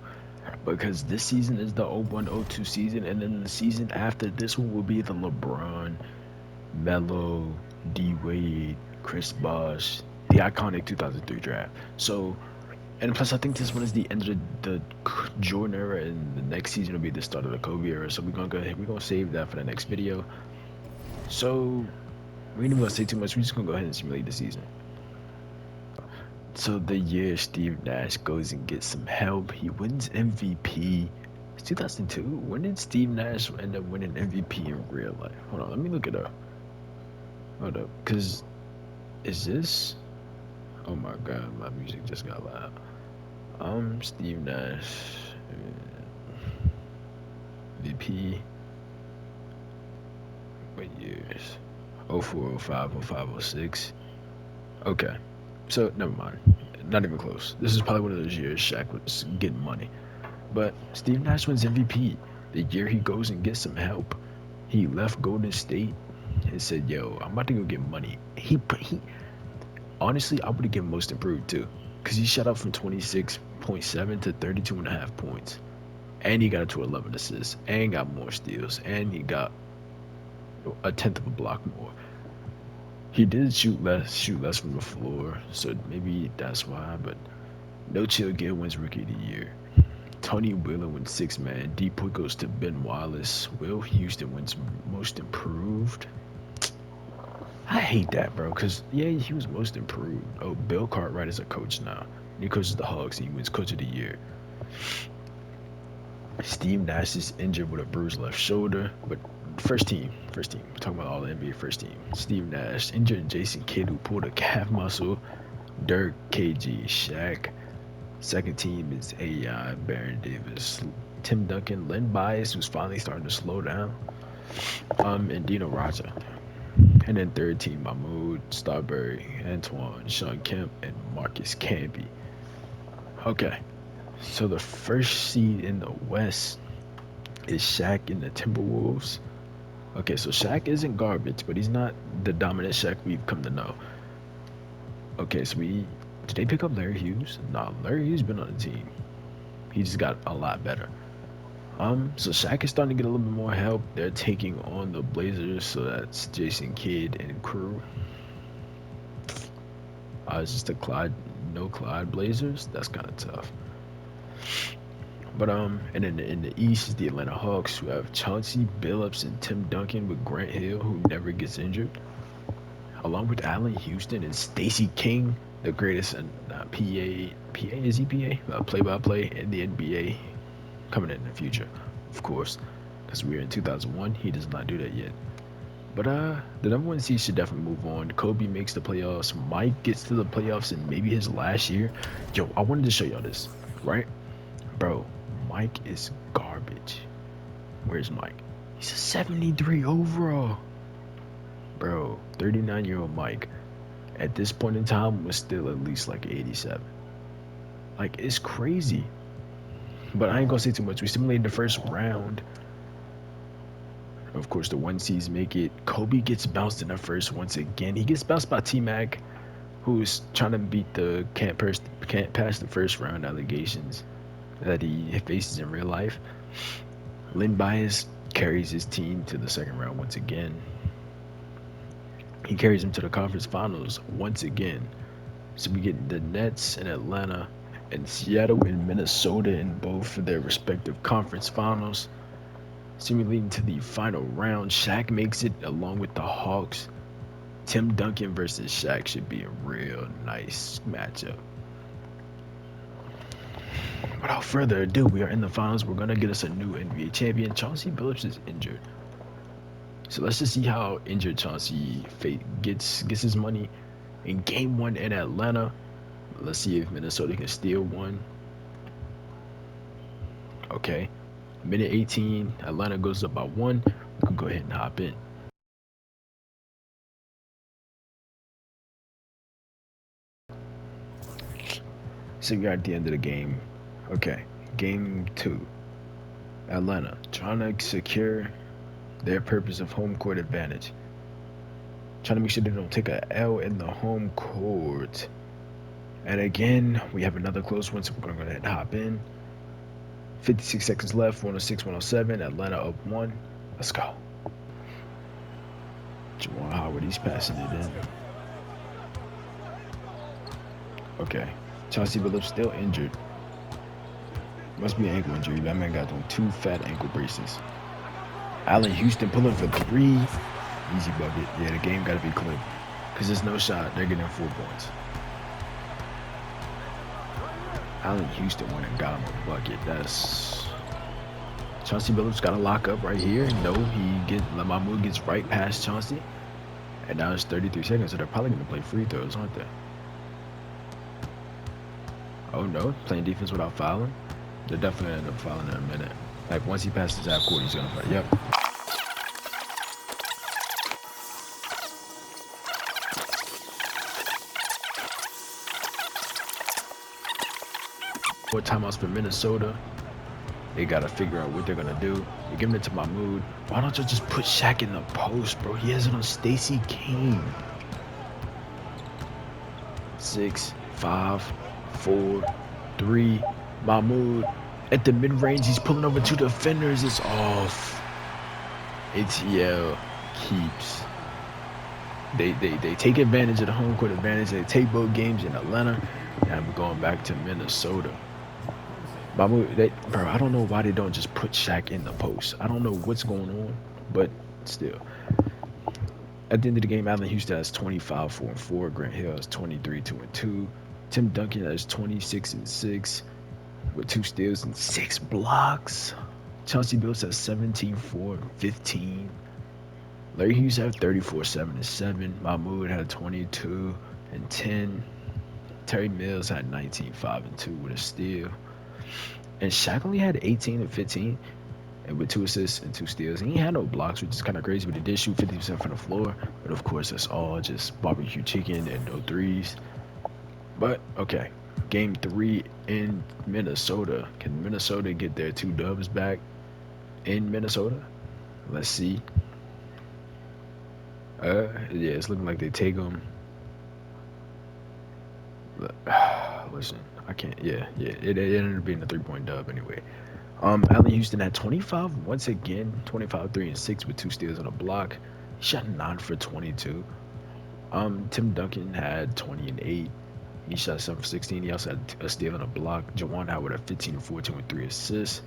because this season is the 01-02 season, and then the season after this one will be the LeBron, Melo, D Wade, Chris Bosh, the iconic 2003 draft. So, and plus I think this one is the end of the Jordan era, and the next season will be the start of the Kobe era. So we're gonna save that for the next video. So we ain't even gonna say too much. We're just gonna go ahead and simulate the season. So the year Steve Nash goes and gets some help, he wins MVP. It's 2002. When did Steve Nash end up winning MVP in real life? Hold on, let me look it up. Hold up, cause is this? Oh my God, my music just got loud. Steve Nash, MVP. What years? 04, 05, 05, 06. Okay, so never mind. Not even close. This is probably one of those years Shaq was getting money. But Steve Nash wins MVP. The year he goes and gets some help. He left Golden State and said, yo, I'm about to go get money. He honestly, I would have given most improved too. Because he shot up from 26.7 to 32.5 points. And he got it to 11 assists. And got more steals. And he got a tenth of a block more. He did shoot less from the floor, so maybe that's why. But No Chill Gill wins Rookie of the Year. Tony Wheeler wins Sixth Man. D Point goes to Ben Wallace. Will Houston wins Most Improved. I hate that, bro, because, yeah, he was most improved. Oh, Bill Cartwright is a coach now. He coaches the Hawks, and he wins Coach of the Year. Steve Nash is injured with a bruised left shoulder, but first team. We're talking about all the NBA first team. Steve Nash injured Jason Kidd, who pulled a calf muscle. Dirk, KG, Shaq. Second team is AI, Baron Davis, Tim Duncan, Len Bias, who's finally starting to slow down, and Dino Raja. And then third team, Mahmoud, Starbury, Antoine, Sean Kemp, and Marcus Camby. Okay, so the first seed in the West is Shaq and the Timberwolves. Okay, so Shaq isn't garbage, but he's not the dominant Shaq we've come to know. Okay, so did they pick up Larry Hughes? Nah, Larry Hughes been on the team. He just got a lot better. So Shaq is starting to get a little bit more help. They're taking on the Blazers, so that's Jason Kidd and crew. It's just no Clyde Blazers. That's kind of tough. But and then in the East is the Atlanta Hawks, who have Chauncey Billups and Tim Duncan with Grant Hill, who never gets injured, along with Allen Houston and Stacey King, the greatest play-by-play in the NBA, coming in the future, of course, because we're in 2001. He does not do that yet. But the number one seed should definitely move on. Kobe makes the playoffs. Mike gets to the playoffs in maybe his last year. Yo, I wanted to show y'all this, right? Bro, Mike is garbage. Where's Mike? He's a 73 overall. Bro, 39-year-old Mike at this point in time was still at least like 87. Like, it's crazy. But I ain't gonna say too much. We simulated the first round. Of course, the one seeds make it. Kobe gets bounced in the first once again. He gets bounced by T-Mac, who's trying to beat the can't pass the first round allegations that he faces in real life. Len Bias carries his team to the second round once again. He carries him to the conference finals once again. So we get the Nets in Atlanta and Seattle and Minnesota in both of their respective conference finals. Seemingly leading to the final round. Shaq makes it along with the Hawks. Tim Duncan versus Shaq should be a real nice matchup. Without further ado, we are in the finals. We're going to get us a new NBA champion. Chauncey Billups is injured. So let's just see how injured Chauncey gets his money in game one in Atlanta. Let's see if Minnesota can steal one. Okay. Minute 18, Atlanta goes up by 1. We can go ahead and hop in. So we are at the end of the game. Okay, game 2. Atlanta trying to secure their purpose of home court advantage. Trying to make sure they don't take a L in the home court. And again, we have another close one, so we're going to go ahead and hop in. 56 seconds left, 106, 107. Atlanta up 1. Let's go. Jawan Howard, he's passing it in. Okay. Chauncey Billups still injured. Must be an ankle injury. That man got on 2 fat ankle braces. Allen Houston pulling for 3. Easy bucket. Yeah, the game got to be clipped. Because there's no shot. They're getting 4 points. Allen Houston went and got him a bucket. That's... Chauncey Billups got a lock up right here. No, Mahmoud gets right past Chauncey. And now it's 33 seconds, so they're probably going to play free throws, aren't they? Oh no, playing defense without fouling. They're definitely going to end up fouling in a minute. Like, once he passes half court, he's going to fight. Yep. Four timeouts for Minnesota. They got to figure out what they're going to do. They're giving it to Mahmoud. Why don't you just put Shaq in the post, bro? He has it on Stacey King. 6, 5, 4, 3. Mahmoud at the mid-range. He's pulling over 2 defenders. It's off. ATL keeps. They take advantage of the home court advantage. They take both games in Atlanta. Now we're going back to Minnesota. Mahmoud, bro, I don't know why they don't just put Shaq in the post. I don't know what's going on, but still. At the end of the game, Allen Houston has 25, 4-4. Grant Hill has 23, 2-2. Tim Duncan has 26 and 6 with 2 steals and 6 blocks. Chauncey Billups has 17, 4, and 15. Larry Hughes had 34, 7 and 7. Mahmoud had 22 and 10. Terry Mills had 19, 5 and 2 with a steal. And Shaq only had 18 and 15 and with 2 assists and 2 steals. And he had no blocks, which is kind of crazy, but he did shoot 50% from the floor. But of course, that's all just barbecue chicken and no threes. But okay, game 3 in Minnesota. Can Minnesota get their 2 dubs back in Minnesota? Let's see. Yeah, it's looking like they take them. Listen, I can't. Yeah. It ended up being a 3-point dub anyway. Allen Houston had 25 once again, 25, 3 and 6 with 2 steals and a block. He shot 9 for 22. Tim Duncan had 20 and 8. He shot 7 for 16. He also had a steal and a block. Jawan Howard had 15 and 14 with 3 assists.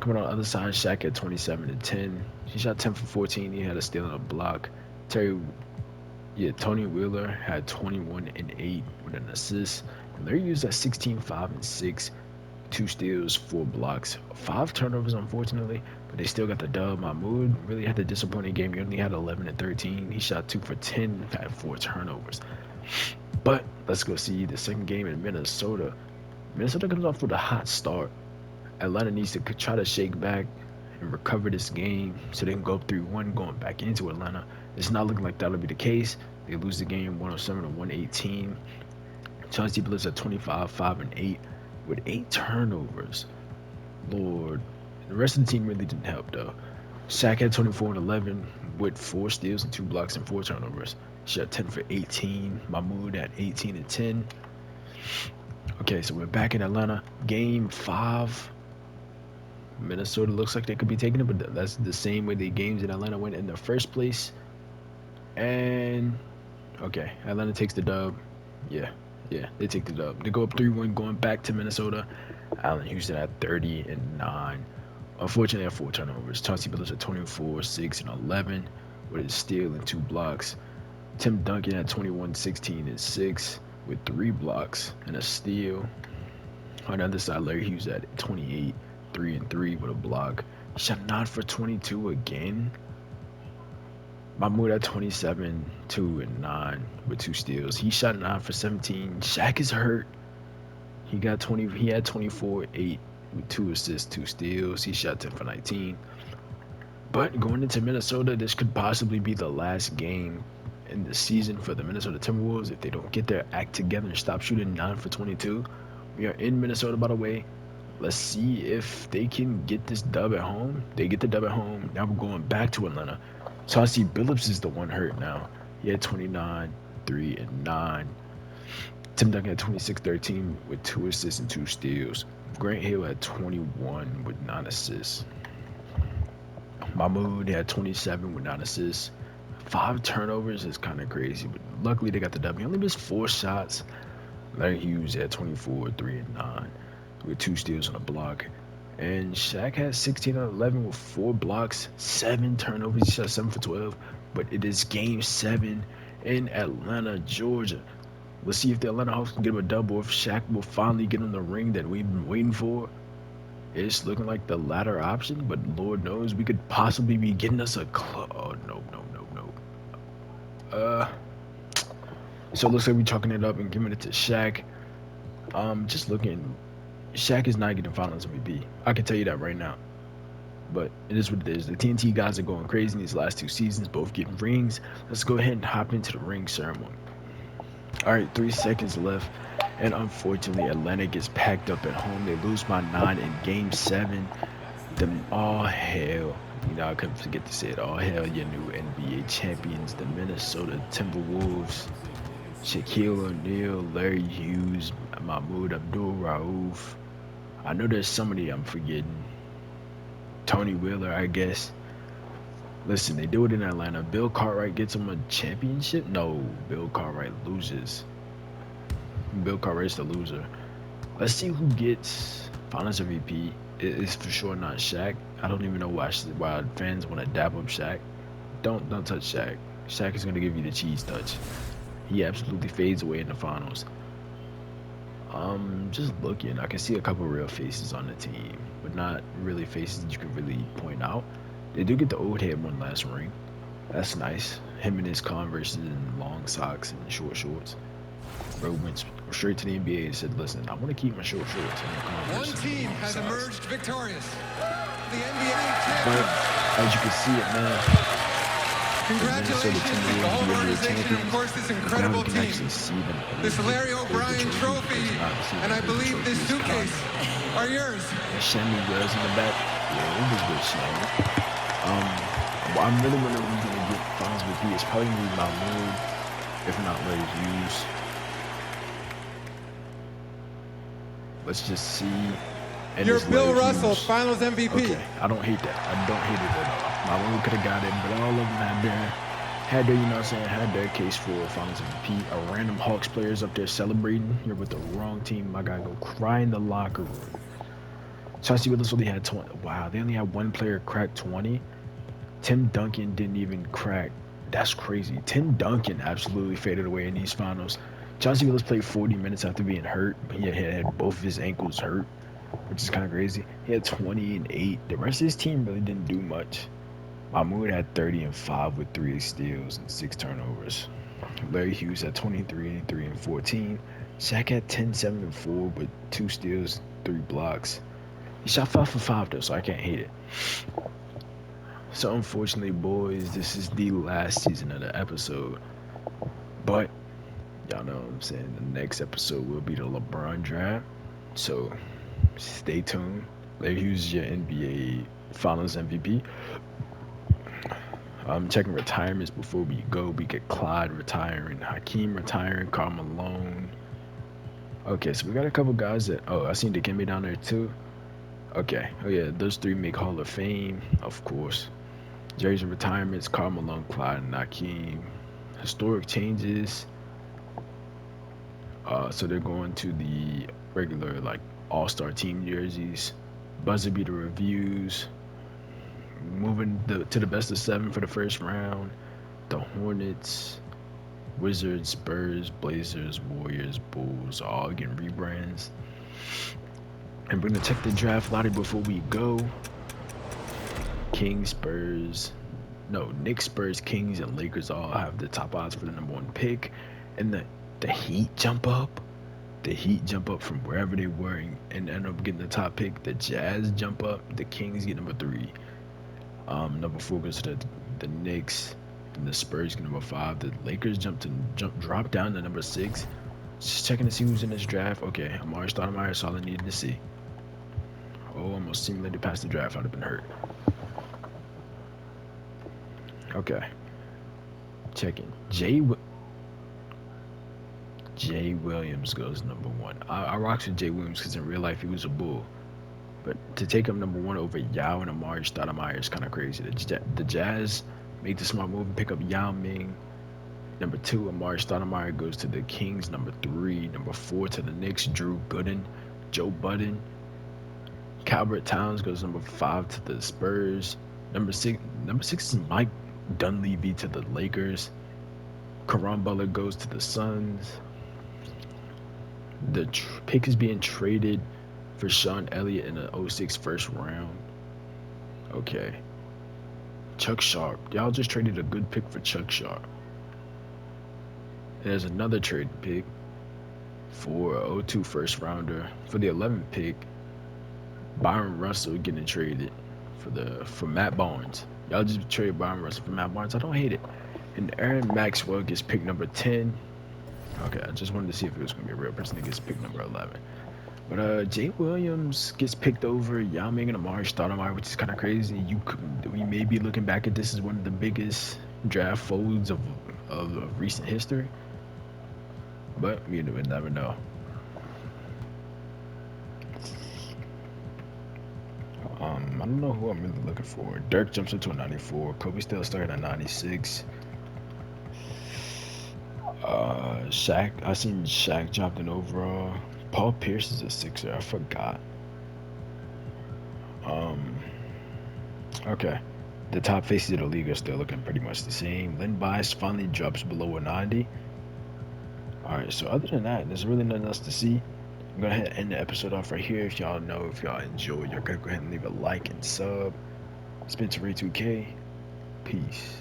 Coming on the other side, Shaq had 27 and 10. He shot 10 for 14. He had a steal and a block. Tony Wheeler had 21 and 8 with an assist. And Larry Hughes at 16, 5 and 6, 2 steals, 4 blocks, 5 turnovers, unfortunately, but they still got the dub. Mahmoud really had a disappointing game. He only had 11 and 13. He shot 2 for 10, had 4 turnovers. But let's go see the second game in Minnesota. Minnesota comes off with a hot start. Atlanta needs to try to shake back and recover this game so they can go up 3-1 going back into Atlanta. It's not looking like that'll be the case. They lose the game 107 to 118. Chauncey Billups at 25, 5 and 8 with 8 turnovers. Lord, the rest of the team really didn't help though. Shaq had 24 and 11 with 4 steals and 2 blocks and 4 turnovers. Shot 10 for 18. Mahmoud at 18 and 10. Okay, so we're back in Atlanta. Game 5. Minnesota looks like they could be taking it, but that's the same way the games in Atlanta went in the first place. And okay, Atlanta takes the dub. Yeah, they take the dub. They go up 3-1 going back to Minnesota. Allen Houston at 30 and 9. Unfortunately, at 4 turnovers. Chauncey Billups at 24, 6 and 11 with a steal and 2 blocks. Tim Duncan at 21, 16 and 6 with 3 blocks and a steal. On the other side, Larry Hughes at 28, 3 and 3 with a block. He shot 9 for 22 again. Mahmoud at 27, 2 and 9 with 2 steals. He shot 9 for 17. Shaq is hurt. He had 24, 8 with 2 assists, 2 steals. He shot 10 for 19. But going into Minnesota, this could possibly be the last game in the season for the Minnesota Timberwolves if they don't get their act together and stop shooting 9 for 22. We are in Minnesota, by the way. Let's see if they can get this dub at home. They get the dub at home. Now we're going back to Atlanta. Chauncey Billups is the one hurt now. He had 29, 3 and 9. Tim Duncan had 26, 13 with 2 assists and 2 steals. Grant Hill had 21 with 9 assists. Mahmoud had 27 with 9 assists. 5 turnovers is kind of crazy, but luckily they got the W. He only missed 4 shots. Larry Hughes had 24, 3 and 9 with 2 steals and a block. And Shaq had 16 and 11 with 4 blocks, 7 turnovers. He shot 7 for 12. But it is game 7 in Atlanta, Georgia. Let's see if the Atlanta Hawks can get him a double, if Shaq will finally get him the ring that we've been waiting for. It's looking like the latter option, but Lord knows we could possibly be getting us a oh, no. So it looks like we're chalking it up and giving it to Shaq. Just looking, Shaq is not getting Finals MVP. I can tell you that right now. But it is what it is. The TNT guys are going crazy in these last 2 seasons, both getting rings. Let's go ahead and hop into the ring ceremony. All right, 3 seconds left. And unfortunately, Atlanta gets packed up at home. They lose by 9 in game 7. All hell, I couldn't forget to say it. All hell, your new NBA champions, the Minnesota Timberwolves. Shaquille O'Neal, Larry Hughes, Mahmoud Abdul-Rauf. I know there's somebody I'm forgetting. Tony Wheeler, I guess. Listen, they do it in Atlanta. Bill Cartwright gets them a championship? No, Bill Cartwright loses. Bill Cartwright's the loser. Let's see who gets Finals MVP. It's for sure not Shaq. I don't even know why fans want to dab up Shaq. Don't touch Shaq. Shaq is going to give you the cheese touch. He absolutely fades away in the finals. Just looking, I can see a couple real faces on the team, but not really faces that you can really point out. They do get the old head one last ring. That's nice. Him in his Converse and long socks and short shorts. Bro went straight to the NBA and said, listen, I want to keep my short shorts and One Converse team and long has socks. emerged victorious. The NBA But champions. as you can see it, man, Congratulations to the whole organization, of course, this incredible now we can team. actually see them. This Larry O'Brien trophy, and I believe this suitcase are yours. And Shammy Wells in the back. Yeah, it was good Shammy. I'm really wondering who's going to get finals MVP. It's probably going to be Mahmoud, if not Larry Hughes. Let's just see. And You're it's Bill Larry Russell, Hughes. Finals MVP. Okay, I don't hate that. I don't hate it at all. Mahmoud could have got it, but all of them had their, you know what I'm saying, had their case for Finals MVP. A random Hawks players up there celebrating. You're with the wrong team. My guy go cry in the locker room. Chauncey Willis only had 20. Wow, they only had one player crack 20. Tim Duncan didn't even crack. That's crazy. Tim Duncan absolutely faded away in these finals. Chauncey Willis played 40 minutes after being hurt. He had both of his ankles hurt, which is kind of crazy. He had 20 and 8. The rest of his team really didn't do much. Mahmoud had 30 and 5 with 3 steals and 6 turnovers. Larry Hughes had 23 and 14. Shaq had 10, 7 and 4 with 2 steals, 3 blocks. He shot 5 for 5 though, so I can't hate it. So unfortunately, boys, this is the last season of the episode. But y'all know what I'm saying. The next episode will be the LeBron draft. So stay tuned. Larry Hughes is your NBA Finals MVP. I'm checking retirements before we go. We get Clyde retiring, Hakeem retiring, Karl Malone. Okay, so we got a couple guys that. Oh, I seen Dikembe down there too. Okay. Oh yeah, those 3 make Hall of Fame, of course. Jerry's retirements, Karl Malone, Clyde, and Hakeem. Historic changes. So they're going to the regular like All-Star team jerseys. Buzzer beater reviews. Moving to the best of 7 for the first round. The Hornets, Wizards, Spurs, Blazers, Warriors, Bulls, all getting rebrands. And we're gonna check the draft lottery before we go. Kings, Spurs, no, Knicks, Spurs, Kings, and Lakers all have the top odds for the #1 pick. And the Heat jump up. The Heat jump up from wherever they were and end up getting the top pick. The Jazz jump up. The Kings get #3. Number 4 goes to the Knicks. And the Spurs get #5. The Lakers drop down to #6. Just checking to see who's in this draft. Okay, Amari Stoudemire is all I needed to see. Oh, almost simulated past the draft. I'd have been hurt. Okay. Checking. Jay Williams goes #1. I rocks with Jay Williams because in real life he was a Bull. But to take him #1 over Yao and Amari Stoudemire is kind of crazy. The Jazz make the smart move and pick up Yao Ming. #2, Amari Stoudemire goes to the Kings. #3, #4 to the Knicks, Drew Gooden, Joe Budden. Calvert Towns goes #5 to the Spurs. #6 is Mike Dunleavy to the Lakers. Caron Butler goes to the Suns. The pick is being traded for Sean Elliott in the 06 first round. Okay. Chuck Sharp. Y'all just traded a good pick for Chuck Sharp. There's another trade pick for a 02 first rounder. For the 11th pick, Byron Russell getting traded for Matt Barnes. Y'all just traded Byron Russell for Matt Barnes. I don't hate it. And Aaron Maxwell gets pick #10. Okay, I just wanted to see if it was going to be a real person that gets pick #11. But Jay Williams gets picked over Yao Ming and Amari Stoudemire, which is kind of crazy. We may be looking back at this as one of the biggest draft folds of recent history. But we would never know. I don't know who I'm really looking for. Dirk jumps into a 94. Kobe still started at 96. Shaq, I seen Shaq dropped an overall. Paul Pierce is a 6er. I forgot. Okay. The top faces of the league are still looking pretty much the same. Lynn Bias finally drops below a 90. Alright, so other than that, there's really nothing else to see. I'm gonna end the episode off right here. If y'all enjoyed, y'all gotta go ahead and leave a like and sub. It's been Ray2K. Peace.